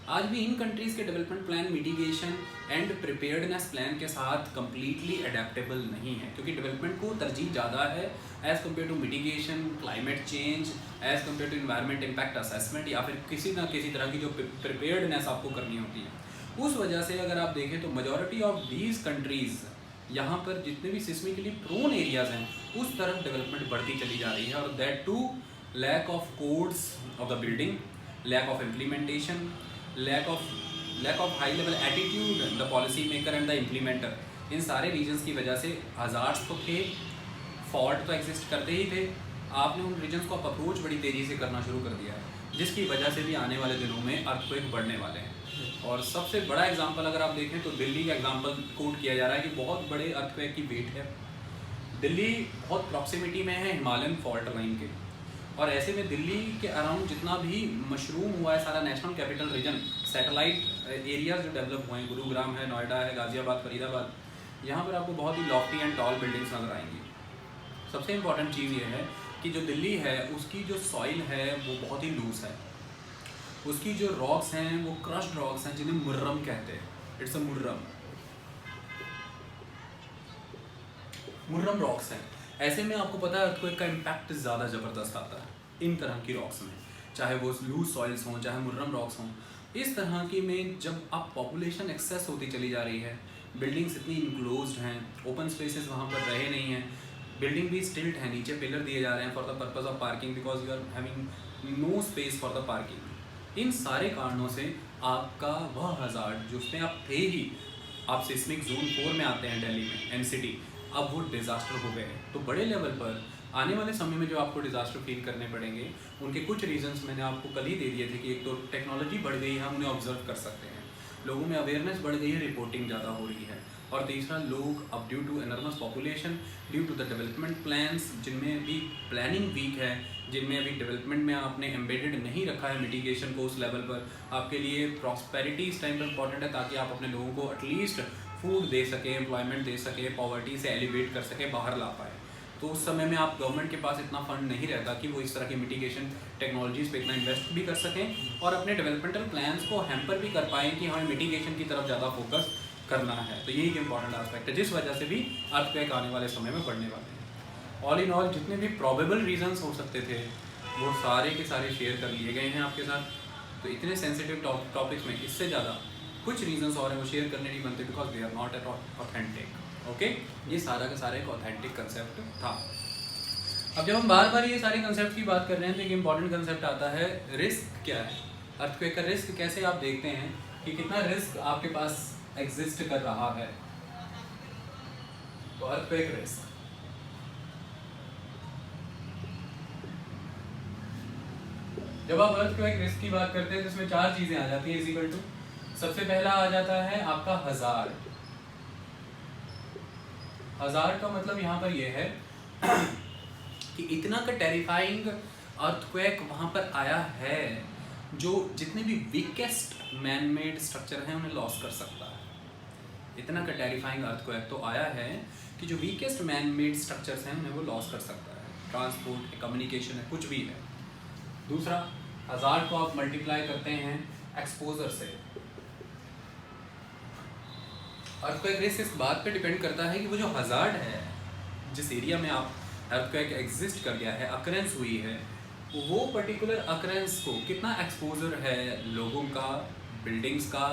[SPEAKER 1] आज भी इन कंट्रीज़ के development plan mitigation and preparedness plan के साथ कम्प्लीटली अडेप्टेबल नहीं है, क्योंकि डेवलपमेंट को तरजीह ज़्यादा है as compare to mitigation, climate change, as compare to environment impact assessment, या फिर किसी ना किसी तरह की जो प्रिपेयर्डनेस आपको करनी होती है। उस वजह से अगर आप देखें तो मेजॉरिटी ऑफ दीज कंट्रीज़ यहाँ पर जितने भी सिस्मिकली प्रोन एरियाज़ हैं उस तरफ डेवलपमेंट बढ़ती चली जा रही है, और that to lack of codes of the building, lack of implementation, lack of high level attitude the policy maker and the implementer. इन सारे रीजन्स की वजह से हज़ार्ड्स तो थे, फॉल्ट तो एग्जिस्ट करते ही थे, आपने उन रीजन्स को अप्रोच बड़ी तेज़ी से करना शुरू कर दिया है, जिसकी वजह से भी आने वाले दिनों में अर्थक्वेक बढ़ने वाले हैं। और सबसे बड़ा एग्जांपल अगर आप देखें तो दिल्ली का एग्जांपल कोट किया जा रहा है कि बहुत बड़े अर्थक्वेक की वेट है। दिल्ली बहुत प्रॉक्सिमिटी में है हिमालयन फॉल्ट लाइन के, और ऐसे में दिल्ली के अराउंड जितना भी मशरूम हुआ है सारा national capital region, satellite areas जो डेवलप हुए हैं, गुरुग्राम है, नोएडा है, गाजियाबाद, फरीदाबाद, यहाँ पर आपको बहुत ही लॉफ्टी एंड टॉल बिल्डिंग्स नजर आएंगी। सबसे इम्पॉर्टेंट चीज़ ये है कि जो दिल्ली है उसकी जो सॉइल है वो बहुत ही लूज है, उसकी जो रॉक्स हैं वो क्रश्ड रॉक्स हैं जिन्हें मुर्रम कहते हैं। इट्स अ मुर्रम रॉक्स हैं। ऐसे में आपको पता है अर्थक्वेक का इम्पैक्ट ज़्यादा ज़बरदस्त आता है इन तरह की रॉक्स में, चाहे वो लूज सॉइल्स हों, चाहे मुर्रम रॉक्स हों। इस तरह की में जब आप पॉपुलेशन एक्सेस होती चली जा रही है, बिल्डिंग्स इतनी इनक्लोज्ड हैं, ओपन स्पेसेस वहाँ पर रहे नहीं हैं, बिल्डिंग भी स्टिल्ट है, नीचे पिलर दिए जा रहे हैं for the purpose of parking because you are having no space for the parking. इन सारे कारणों से आपका वह हज़ार्ड जो उसमें आप थे ही, आप सिस्मिक जोन 4 में आते हैं दिल्ली में, एनसीटी, अब वो डिज़ास्टर हो गए हैं। तो बड़े लेवल पर आने वाले समय में जो आपको डिज़ास्टर फील करने पड़ेंगे उनके कुछ रीजंस मैंने आपको कल ही दे दिए थे कि एक तो टेक्नोलॉजी बढ़ गई है, हम उन्हें ऑब्जर्व कर सकते हैं, लोगों में अवेयरनेस बढ़ गई है, रिपोर्टिंग ज़्यादा हो रही है, और तीसरा लोग अब due to enormous population, due to the development plans जिनमें भी प्लानिंग वीक है, जिनमें अभी डेवलपमेंट में आपने एम्बेडेड नहीं रखा है मिटिगेशन को उस लेवल पर, आपके लिए प्रॉस्पेरिटी इस टाइम पर इंपॉर्टेंट है ताकि आप अपने लोगों को एटलीस्ट फूड दे सकें, एम्प्लॉयमेंट दे सकें, पॉवर्टी से एलिवेट कर सकें, बाहर ला पाए। तो उस समय में आप गवर्नमेंट के पास इतना फंड नहीं रहता कि वो इस तरह की मिटिगेशन टेक्नोलॉजीज़ पे इतना इन्वेस्ट भी कर सकें और अपने डेवलपमेंटल प्लान्स को हैम्पर भी कर पाएँ कि हमें मिटिगेशन की तरफ ज़्यादा फोकस करना है। तो यही एक इंपॉर्टेंट एस्पेक्ट है जिस वजह से भी अर्थक्वेक आने वाले समय में बढ़ने वाले हैं। ऑल इन ऑल जितने भी प्रॉबेबल रीजंस हो सकते थे वो सारे के सारे शेयर कर लिए गए हैं आपके साथ। तो इतने सेंसिटिव टॉपिक्स में इससे ज़्यादा कुछ रीजंस और हैं वो शेयर करने नहीं बनते because they are not at authentic. Okay, ये सारा का सारा एक ऑथेंटिक कंसेप्ट था। अब जब हम बार बार ये सारे कंसेप्ट की बात कर रहे हैं तो एक इंपॉर्टेंट कंसेप्ट आता है, रिस्क क्या है, अर्थक्वेक का रिस्क कैसे आप देखते हैं कि कितना रिस्क आपके पास एग्जिस्ट कर रहा है। तो अर्थक्वेक रिस्क, जब आप अर्थक्वेक रिस्क की बात करते हैं तो इसमें 4 चीजें आ जाती है इक्वल टू। सबसे पहला आ जाता है आपका हज़ार्ड। हज़ार्ड का मतलब यहाँ पर यह है कि इतना का टेरिफाइंग अर्थक्वेक वहाँ पर आया है जो जितने भी वीकेस्ट मैन मेड स्ट्रक्चर हैं उन्हें लॉस कर सकता है। इतना का टेरिफाइंग अर्थक्वेक तो आया है कि जो वीकेस्ट मैन मेड स्ट्रक्चर्स हैं उन्हें वो लॉस कर सकता है। ट्रांसपोर्ट है, कम्युनिकेशन है, कुछ भी है। दूसरा, हज़ार्ड को आप मल्टीप्लाई करते हैं एक्सपोजर से। अर्थक्वेक रिस्क इस बात पे डिपेंड करता है कि वो जो हज़ार्ड है जिस एरिया में आप अर्थक्वेक एग्जिस्ट कर गया है, अकरेंस हुई है, वो पर्टिकुलर अकरेंस को कितना एक्सपोजर है लोगों का, बिल्डिंग्स का,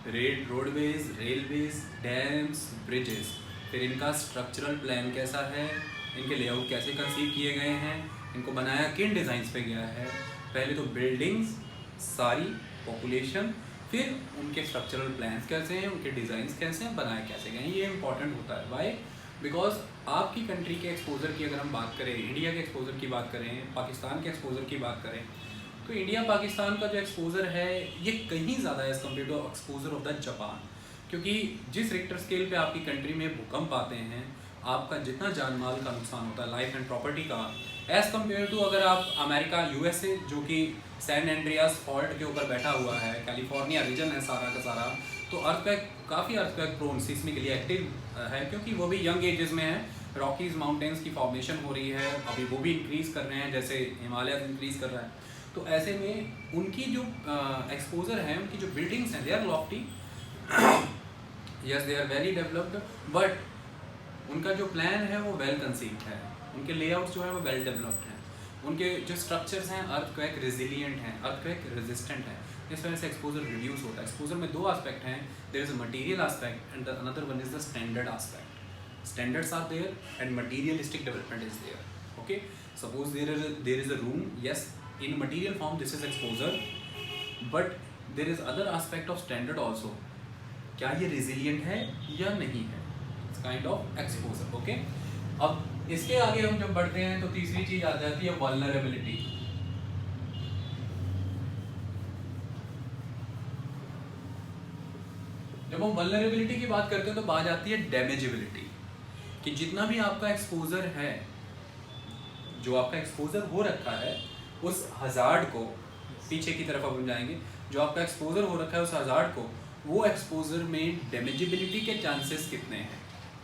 [SPEAKER 1] रोडवेज, रेलवेज, डैम्स, ब्रिजेस। फिर इनका स्ट्रक्चरल प्लान कैसा है, इनके लेआउट कैसे कंसीव किए गए हैं, इनको बनाया किन डिज़ाइंस पे गया है। पहले तो बिल्डिंग्स सारी, पॉपुलेशन, फिर उनके स्ट्रक्चरल प्लान्स कैसे हैं, उनके डिज़ाइंस कैसे हैं, बनाए कैसे गए हैं। ये इंपॉर्टेंट होता है। वाई? बिकॉज आपकी कंट्री के एक्सपोजर की अगर हम बात करें, इंडिया के एक्सपोजर की बात करें, पाकिस्तान के एक्सपोजर की बात करें, तो इंडिया पाकिस्तान का जो एक्सपोजर है ये कहीं ज़्यादा है as compare to exposure of the Japan. क्योंकि जिस रिक्टर स्केल पे आपकी कंट्री में भूकंप आते हैं, आपका जितना जान माल का नुकसान होता है, लाइफ एंड प्रॉपर्टी का, एज़ कम्पेयर टू अगर आप अमेरिका, यूएसए, जो कि सैन एंड्रियास फॉल्ट के ऊपर बैठा हुआ है, कैलिफोर्निया रीजन है सारा का सारा, तो अर्थक्वेक काफ़ी अर्थक्वेक प्रोन, सिस्मिकली एक्टिव है, क्योंकि वो भी यंग एजेस में है। रॉकीज माउंटेन्स की फॉर्मेशन हो रही है, अभी वो भी इंक्रीज़ कर रहे हैं जैसे हिमालय इंक्रीज़ कर रहा है। तो ऐसे में उनकी जो एक्सपोजर है, उनकी जो बिल्डिंग्स हैं, they are lofty, yes they are very developed, but उनका जो प्लान है वो वेल कंसीव्ड है, उनके लेआउट्स जो है वो वेल डेवलप्ड हैं, उनके जो स्ट्रक्चर्स हैं अर्थक्वेक रेजिलिएंट हैं, अर्थक्वेक रेजिस्टेंट हैं। इस वजह से एक्सपोजर रिड्यूस होता है। एक्सपोजर में दो आस्पेक्ट हैं, there is a material aspect and the another one is the standard aspect. Standards are there and materialistic development is there. Okay, suppose there is a room, yes in material form this is exposure, but there is other aspect of standard also, क्या ये resilient है या नहीं है, it's kind of exposure. okay, अब इसके आगे हम जब बढ़ते हैं तो तीसरी चीज आ जाती है vulnerability। जब हम vulnerability की बात करते हैं तो बात आती है damageability, कि जितना भी आपका एक्सपोजर है, जो आपका एक्सपोजर हो रखा है, उस हज़ार्ड को, पीछे की तरफ अब हम जाएंगे, जो आपका एक्सपोजर हो रखा है उस हज़ार्ड को, वो एक्सपोजर में डैमेजेबिलिटी के चांसेस कितने हैं,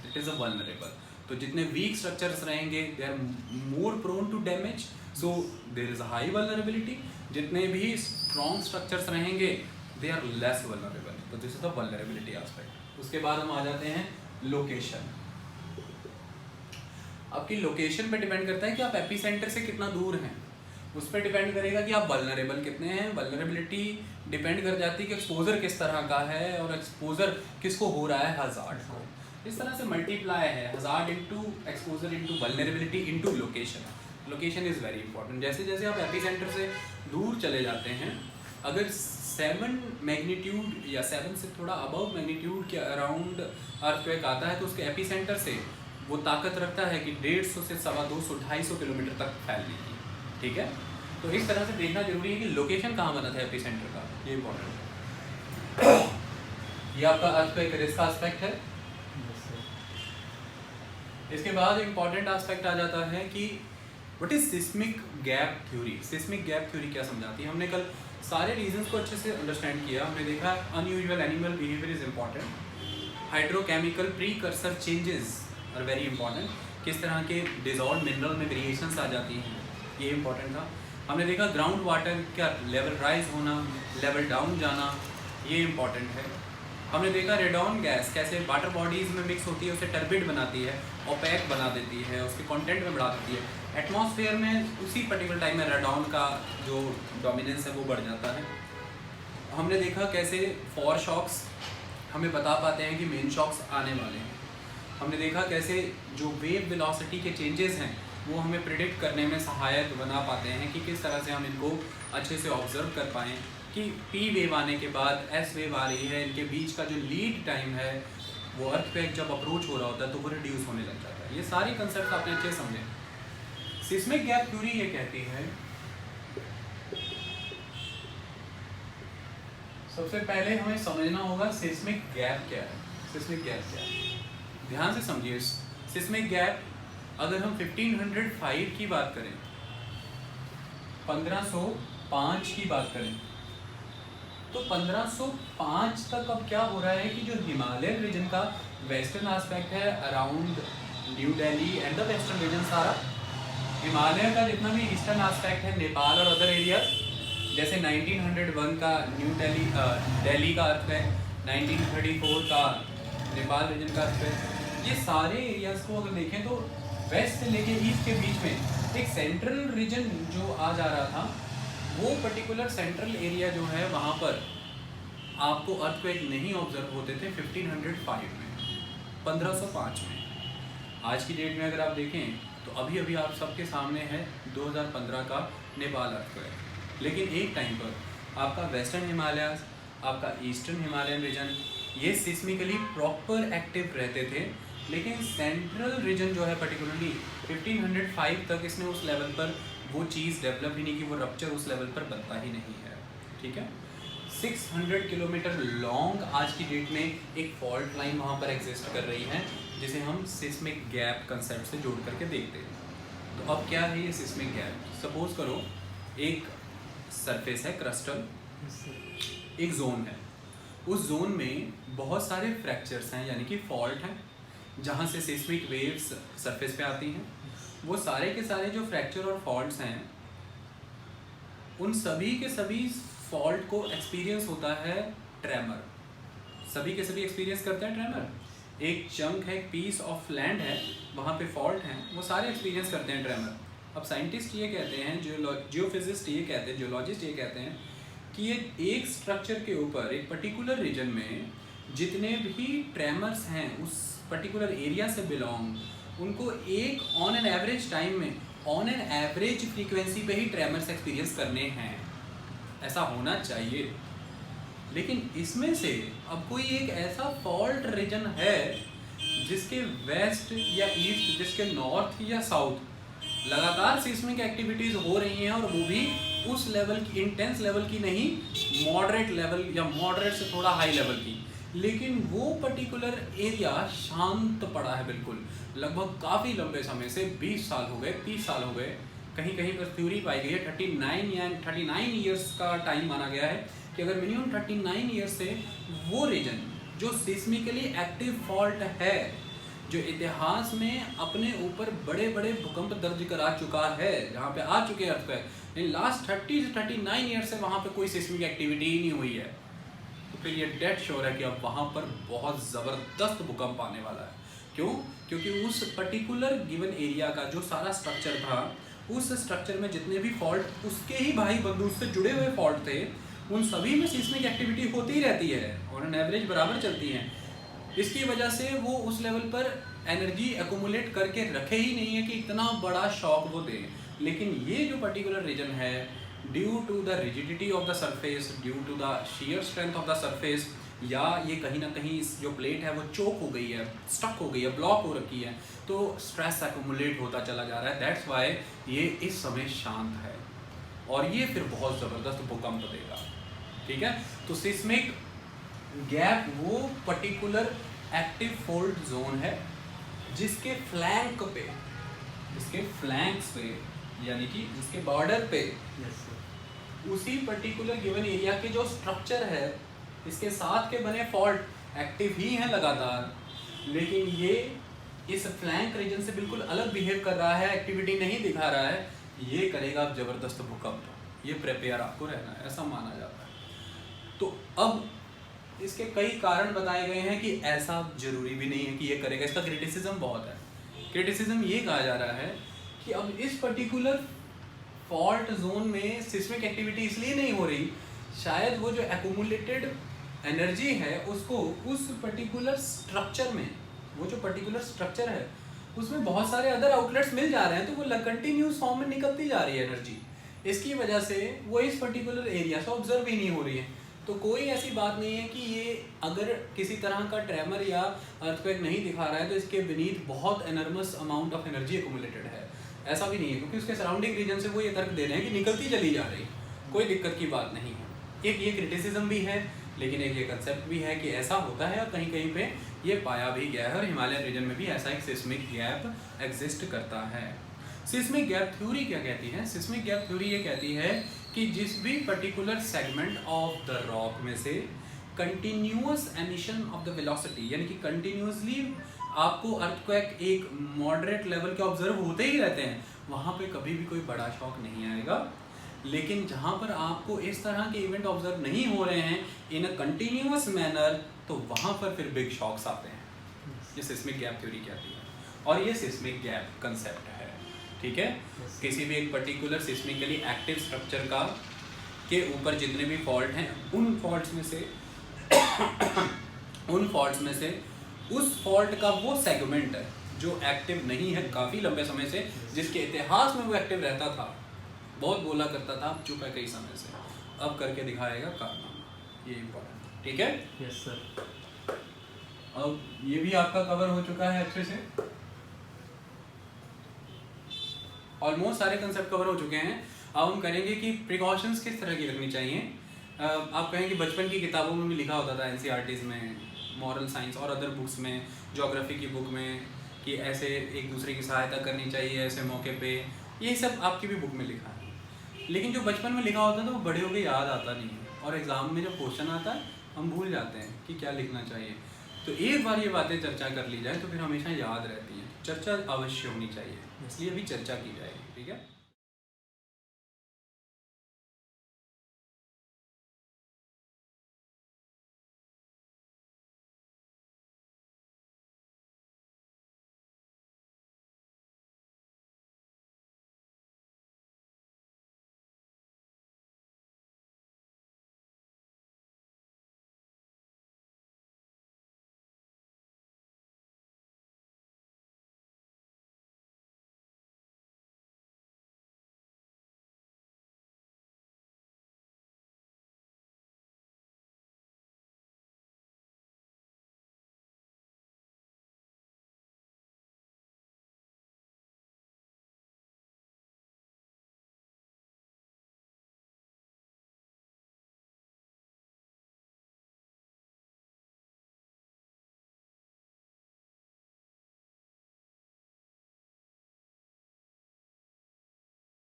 [SPEAKER 1] इट इज़ अ वल्नरेबल। तो जितने वीक स्ट्रक्चर्स रहेंगे they are more prone to damage, so there is a high vulnerability. जितने भी स्ट्रॉन्ग स्ट्रक्चर्स रहेंगे दे आर लेस वल्नरेबल। तो this is the vulnerability aspect. उसके बाद हम आ जाते हैं लोकेशन। आपकी लोकेशन पे डिपेंड करता है कि आप एपी सेंटर से कितना दूर हैं, उस पर डिपेंड करेगा कि आप वल्नरेबल कितने हैं। वल्नरेबिलिटी डिपेंड कर जाती है कि एक्सपोजर किस तरह का है और एक्सपोजर किसको हो रहा है, हज़ार्ड को। इस तरह से मल्टीप्लाई है hazard into exposure into vulnerability into location. Location is very important. जैसे जैसे आप एपी सेंटर से दूर चले जाते हैं, अगर 7 मैग्नीट्यूड या 7 से थोड़ा अबव मैग्नीट्यूड के अराउंड अर्थक्वेक आता है तो उसके एपी सेंटर से वो ताकत रखता है कि 150 से 250 250 किलोमीटर तक फैलने की। ठीक है, तो इस तरह से देखना जरूरी है कि लोकेशन कहाँ बना था एपी सेंटर का, ये इंपॉर्टेंट है। ये आपका अर्थक्वेक रिस्क एस्पेक्ट है। इसके बाद इंपॉर्टेंट एस्पेक्ट आ जाता है कि what is seismic gap theory. Seismic gap theory क्या समझाती है? हमने कल सारे रीजंस को अच्छे से अंडरस्टैंड किया। हमने देखा unusual animal behaviour is important, hydrochemical precursor changes are very important, किस तरह के डिजॉल्व मिनरल में वेरिएशंस आ जाती हैं, ये इंपॉर्टेंट था। हमने देखा ग्राउंड वाटर का लेवल राइज होना, लेवल डाउन जाना, ये इंपॉर्टेंट है। हमने देखा रेडॉन गैस कैसे वाटर बॉडीज़ में मिक्स होती है, उसे टर्बिड बनाती है, ओपेक बना देती है, उसके कंटेंट में बढ़ा देती है। एटमॉस्फेयर में उसी पर्टिकुलर टाइम में रेडॉन का जो डोमिनेंस है वो बढ़ जाता है। हमने देखा कैसे फॉर शॉक्स हमें बता पाते हैं कि मेन शॉक्स आने वाले हैं। हमने देखा कैसे जो वेव वेलोसिटी के चेंजेस हैं वो हमें प्रिडिक्ट करने में सहायक बना पाते हैं कि किस तरह से हम इनको अच्छे से ऑब्जर्व कर पाएँ कि पी वेव आने के बाद एस वेव आ रही है, इनके बीच का जो लीड टाइम है वो अर्थक्वेक जब अप्रोच हो रहा होता है तो वो रिड्यूस होने लग जाता है। ये सारी कंसेप्ट आपने अच्छे समझे। सिस्मिक गैप थ्योरी ये कहती है, सबसे पहले हमें समझना होगा सिस्मिक गैप क्या है। सिस्मिक गैप क्या है, ध्यान से समझिए। सिस्मिक गैप अगर हम 1505 की बात करें, 1505 की बात करें तो 1505 तक अब क्या हो रहा है कि जो हिमालयन रीजन का वेस्टर्न एस्पेक्ट है around new Delhi and the western region, सारा हिमालय का जितना भी ईस्टर्न एस्पेक्ट है, नेपाल और अदर एरियाज, जैसे 1901 का न्यू दिल्ली का अर्थक्वेक, 1934 का नेपाल रीजन का अर्थक्वेक, ये सारे एरियाज को अगर देखें तो वेस्ट से लेके ईस्ट के बीच में एक सेंट्रल रीजन जो आ जा रहा था, वो पर्टिकुलर सेंट्रल एरिया जो है वहाँ पर आपको अर्थक्वेक नहीं ऑब्जर्व होते थे 1505 में, 1505 में। आज की डेट में अगर आप देखें तो अभी अभी आप सबके सामने है 2015 का नेपाल अर्थक्वेक। लेकिन एक टाइम पर आपका वेस्टर्न हिमालयाज, आपका ईस्टर्न हिमालयन रीजन, ये सिस्मिकली प्रॉपर एक्टिव रहते थे, लेकिन सेंट्रल रीजन जो है पर्टिकुलरली 1505 तक इसने उस लेवल पर वो चीज़ डेवलप ही नहीं की, वो रप्चर उस लेवल पर बनता ही नहीं है। ठीक है, 600 किलोमीटर लॉन्ग आज की डेट में एक फॉल्ट लाइन वहाँ पर एग्जिस्ट कर रही है, जिसे हम सिस्मिक गैप कंसेप्ट से जोड़ करके देखते हैं। तो अब क्या है ये सिस्मिक गैप? सपोज करो एक सरफेस है क्रस्टल, एक जोन है, उस जोन में बहुत सारे फ्रैक्चर्स हैं यानी कि फॉल्ट हैं, जहाँ से सिस्मिक वेव्स सरफेस पे आती हैं। वो सारे के सारे जो फ्रैक्चर और फॉल्ट्स हैं, उन सभी के सभी फॉल्ट को एक्सपीरियंस होता है ट्रेमर। सभी के सभी एक्सपीरियंस करते हैं ट्रेमर। एक चंक है, एक पीस ऑफ लैंड है, वहाँ पे फॉल्ट हैं, वो सारे एक्सपीरियंस करते हैं ट्रेमर। अब साइंटिस्ट ये कहते हैं, जियोफिजिस्ट ये कहते हैं, जियोलॉजिस्ट ये कहते हैं कि ये एक स्ट्रक्चर के ऊपर एक पर्टिकुलर रीजन में जितने भी ट्रेमर्स हैं उस पर्टिकुलर एरिया से बिलोंग, उनको एक ऑन एन एवरेज टाइम में ऑन एन एवरेज फ्रीक्वेंसी पे ही ट्रेमर्स एक्सपीरियंस करने हैं। ऐसा होना चाहिए। लेकिन इसमें से अब कोई एक ऐसा फॉल्ट रीजन है जिसके वेस्ट या ईस्ट, जिसके नॉर्थ या साउथ लगातार सिस्मिक एक्टिविटीज हो रही हैं, और वो भी उस लेवल की, इंटेंस लेवल की नहीं, मॉडरेट लेवल या मॉडरेट से थोड़ा हाई लेवल की। लेकिन वो पर्टिकुलर एरिया शांत पड़ा है बिल्कुल, लगभग काफ़ी लंबे समय से, 20 साल हो गए, 30 साल हो गए। कहीं कहीं पर थ्योरी पाई गई है 39 ईयर्स का टाइम माना गया है कि अगर मिनिमम 39 ईयर्स से वो रीजन जो सिस्मिकली एक्टिव फॉल्ट है, जो इतिहास में अपने ऊपर बड़े बड़े भूकंप दर्ज करा चुका है, जहाँ पे आ चुके हैं अर्थक्वेक, इन लास्ट 30 से 39 ईयर्स से वहाँ पे कोई सिस्मिक एक्टिविटी ही नहीं हुई है, तो फिर ये डेड श्योर है कि अब वहाँ पर बहुत ज़बरदस्त भूकंप आने वाला है। क्यों? क्योंकि उस पर्टिकुलर गिवन एरिया का जो सारा स्ट्रक्चर था, उस स्ट्रक्चर में जितने भी फॉल्ट उसके ही भाई बंधु से जुड़े हुए फॉल्ट थे, उन सभी में सिस्मिक एक्टिविटी होती ही रहती है और एन एवरेज बराबर चलती हैं। इसकी वजह से वो उस लेवल पर एनर्जी एक्यूमुलेट करके रखे ही नहीं है कि इतना बड़ा शॉक वो दें। लेकिन ये जो पर्टिकुलर रीजन है, due to the rigidity of the surface, due to the shear strength of the surface, या ये कहीं ना कहीं जो प्लेट है वो चोक हो गई है, स्टक हो गई है, ब्लॉक हो रखी है, तो स्ट्रेस एक्यूमुलेट होता चला जा रहा है। दैट्स वाई ये इस समय शांत है और ये फिर बहुत ज़बरदस्त भूकंप देगा। ठीक है, तो सिस्मिक गैप वो पर्टिकुलर एक्टिव फॉल्ट जोन है जिसके फ्लैंक पे, जिसके फ्लैंक्स पे, यानी कि जिसके बॉर्डर पे, उसी पर्टिकुलर गिवन एरिया के जो स्ट्रक्चर है, इसके साथ के बने फॉल्ट एक्टिव ही हैं लगातार, लेकिन ये इस फ्लैंक रीजन से बिल्कुल अलग बिहेव कर रहा है, एक्टिविटी नहीं दिखा रहा है। ये करेगा अब जबरदस्त भूकंप, ये प्रिपेयर आपको रहना है, ऐसा माना जाता है। तो अब इसके कई कारण बताए गए हैं कि ऐसा जरूरी भी नहीं है कि ये करेगा। इसका क्रिटिसिज्म बहुत है। क्रिटिसिज्म ये कहा जा रहा है कि अब इस पर्टिकुलर फॉल्ट जोन में सिस्मिक एक्टिविटी इसलिए नहीं हो रही, शायद वो जो एक्यूमुलेटेड एनर्जी है उसको उस पर्टिकुलर स्ट्रक्चर में, वो जो पर्टिकुलर स्ट्रक्चर है उसमें बहुत सारे अदर आउटलेट्स मिल जा रहे हैं, तो वो कंटिन्यूस फॉर्म में निकलती जा रही है एनर्जी। इसकी वजह से वो इस पर्टिकुलर एरिया से ऑब्जर्व ही नहीं हो रही है। तो कोई ऐसी बात नहीं है कि ये अगर किसी तरह का ट्रेमर या अर्थक्वेक नहीं दिखा रहा है तो इसके बीनीथ बहुत एनर्मस अमाउंट ऑफ एनर्जी एक्यूमुलेटेड है, ऐसा भी नहीं है, क्योंकि उसके सराउंडिंग रीजन से वो ये तर्क दे रहे हैं कि निकलती चली जा रही, कोई दिक्कत की बात नहीं है। एक ये क्रिटिसिज्म भी है, लेकिन एक ये कंसेप्ट भी है कि ऐसा होता है और कहीं कहीं पे ये पाया भी गया है, और हिमालयन रीजन में भी ऐसा एक सिस्मिक गैप एग्जिस्ट करता है। सिस्मिक गैप थ्योरी क्या कहती है? सिस्मिक गैप थ्योरी ये कहती है कि जिस भी particular segment of the rock में से continuous emission of the velocity, यानी कि कंटिन्यूसली आपको अर्थक्वेक एक मॉडरेट लेवल के ऑब्जर्व होते ही रहते हैं, वहाँ पे कभी भी कोई बड़ा शॉक नहीं आएगा। लेकिन जहाँ पर आपको इस तरह के इवेंट ऑब्जर्व नहीं हो रहे हैं इन अ कंटिन्यूअस मैनर, तो वहाँ पर फिर बिग शॉक्स आते हैं। ये सिस्मिक गैप थ्योरी कहती है, और ये सिस्मिक गैप कंसेप्ट है। ठीक है, किसी भी एक पर्टिकुलर सिस्मिकली एक्टिव स्ट्रक्चर का के ऊपर जितने भी फॉल्ट हैं, उन फॉल्ट्स में से उन फॉल्ट्स में से उस फॉल्ट का वो सेगमेंट है जो एक्टिव नहीं है काफ़ी लंबे समय से, जिसके इतिहास में वो एक्टिव रहता था, बहुत बोला करता था, चुप है कई समय से, अब करके दिखाएगा कारनामा। ये इम्पोर्टेंट, ठीक है?
[SPEAKER 2] Yes sir.
[SPEAKER 1] अब ये भी आपका कवर हो चुका है अच्छे से, ऑलमोस्ट सारे कंसेप्ट कवर हो चुके हैं। अब हम करेंगे कि प्रिकॉशंस किस तरह की रखनी चाहिए। आप कहें कि बचपन की किताबों में भी लिखा होता था, एनसीईआरटीज़ में, मॉरल साइंस और अदर बुक्स में, ज्योग्राफी की बुक में, कि ऐसे एक दूसरे की सहायता करनी चाहिए ऐसे मौके पे, यही सब आपकी भी बुक में लिखा है। लेकिन जो बचपन में लिखा होता है तो वो बड़े हो के याद आता नहीं है, और एग्ज़ाम में जब क्वेश्चन आता है हम भूल जाते हैं कि क्या लिखना चाहिए। तो एक बार ये बातें चर्चा कर ली जाए तो फिर हमेशा याद रहती हैं। चर्चा अवश्य होनी चाहिए, इसलिए अभी चर्चा की जाएगी, ठीक है?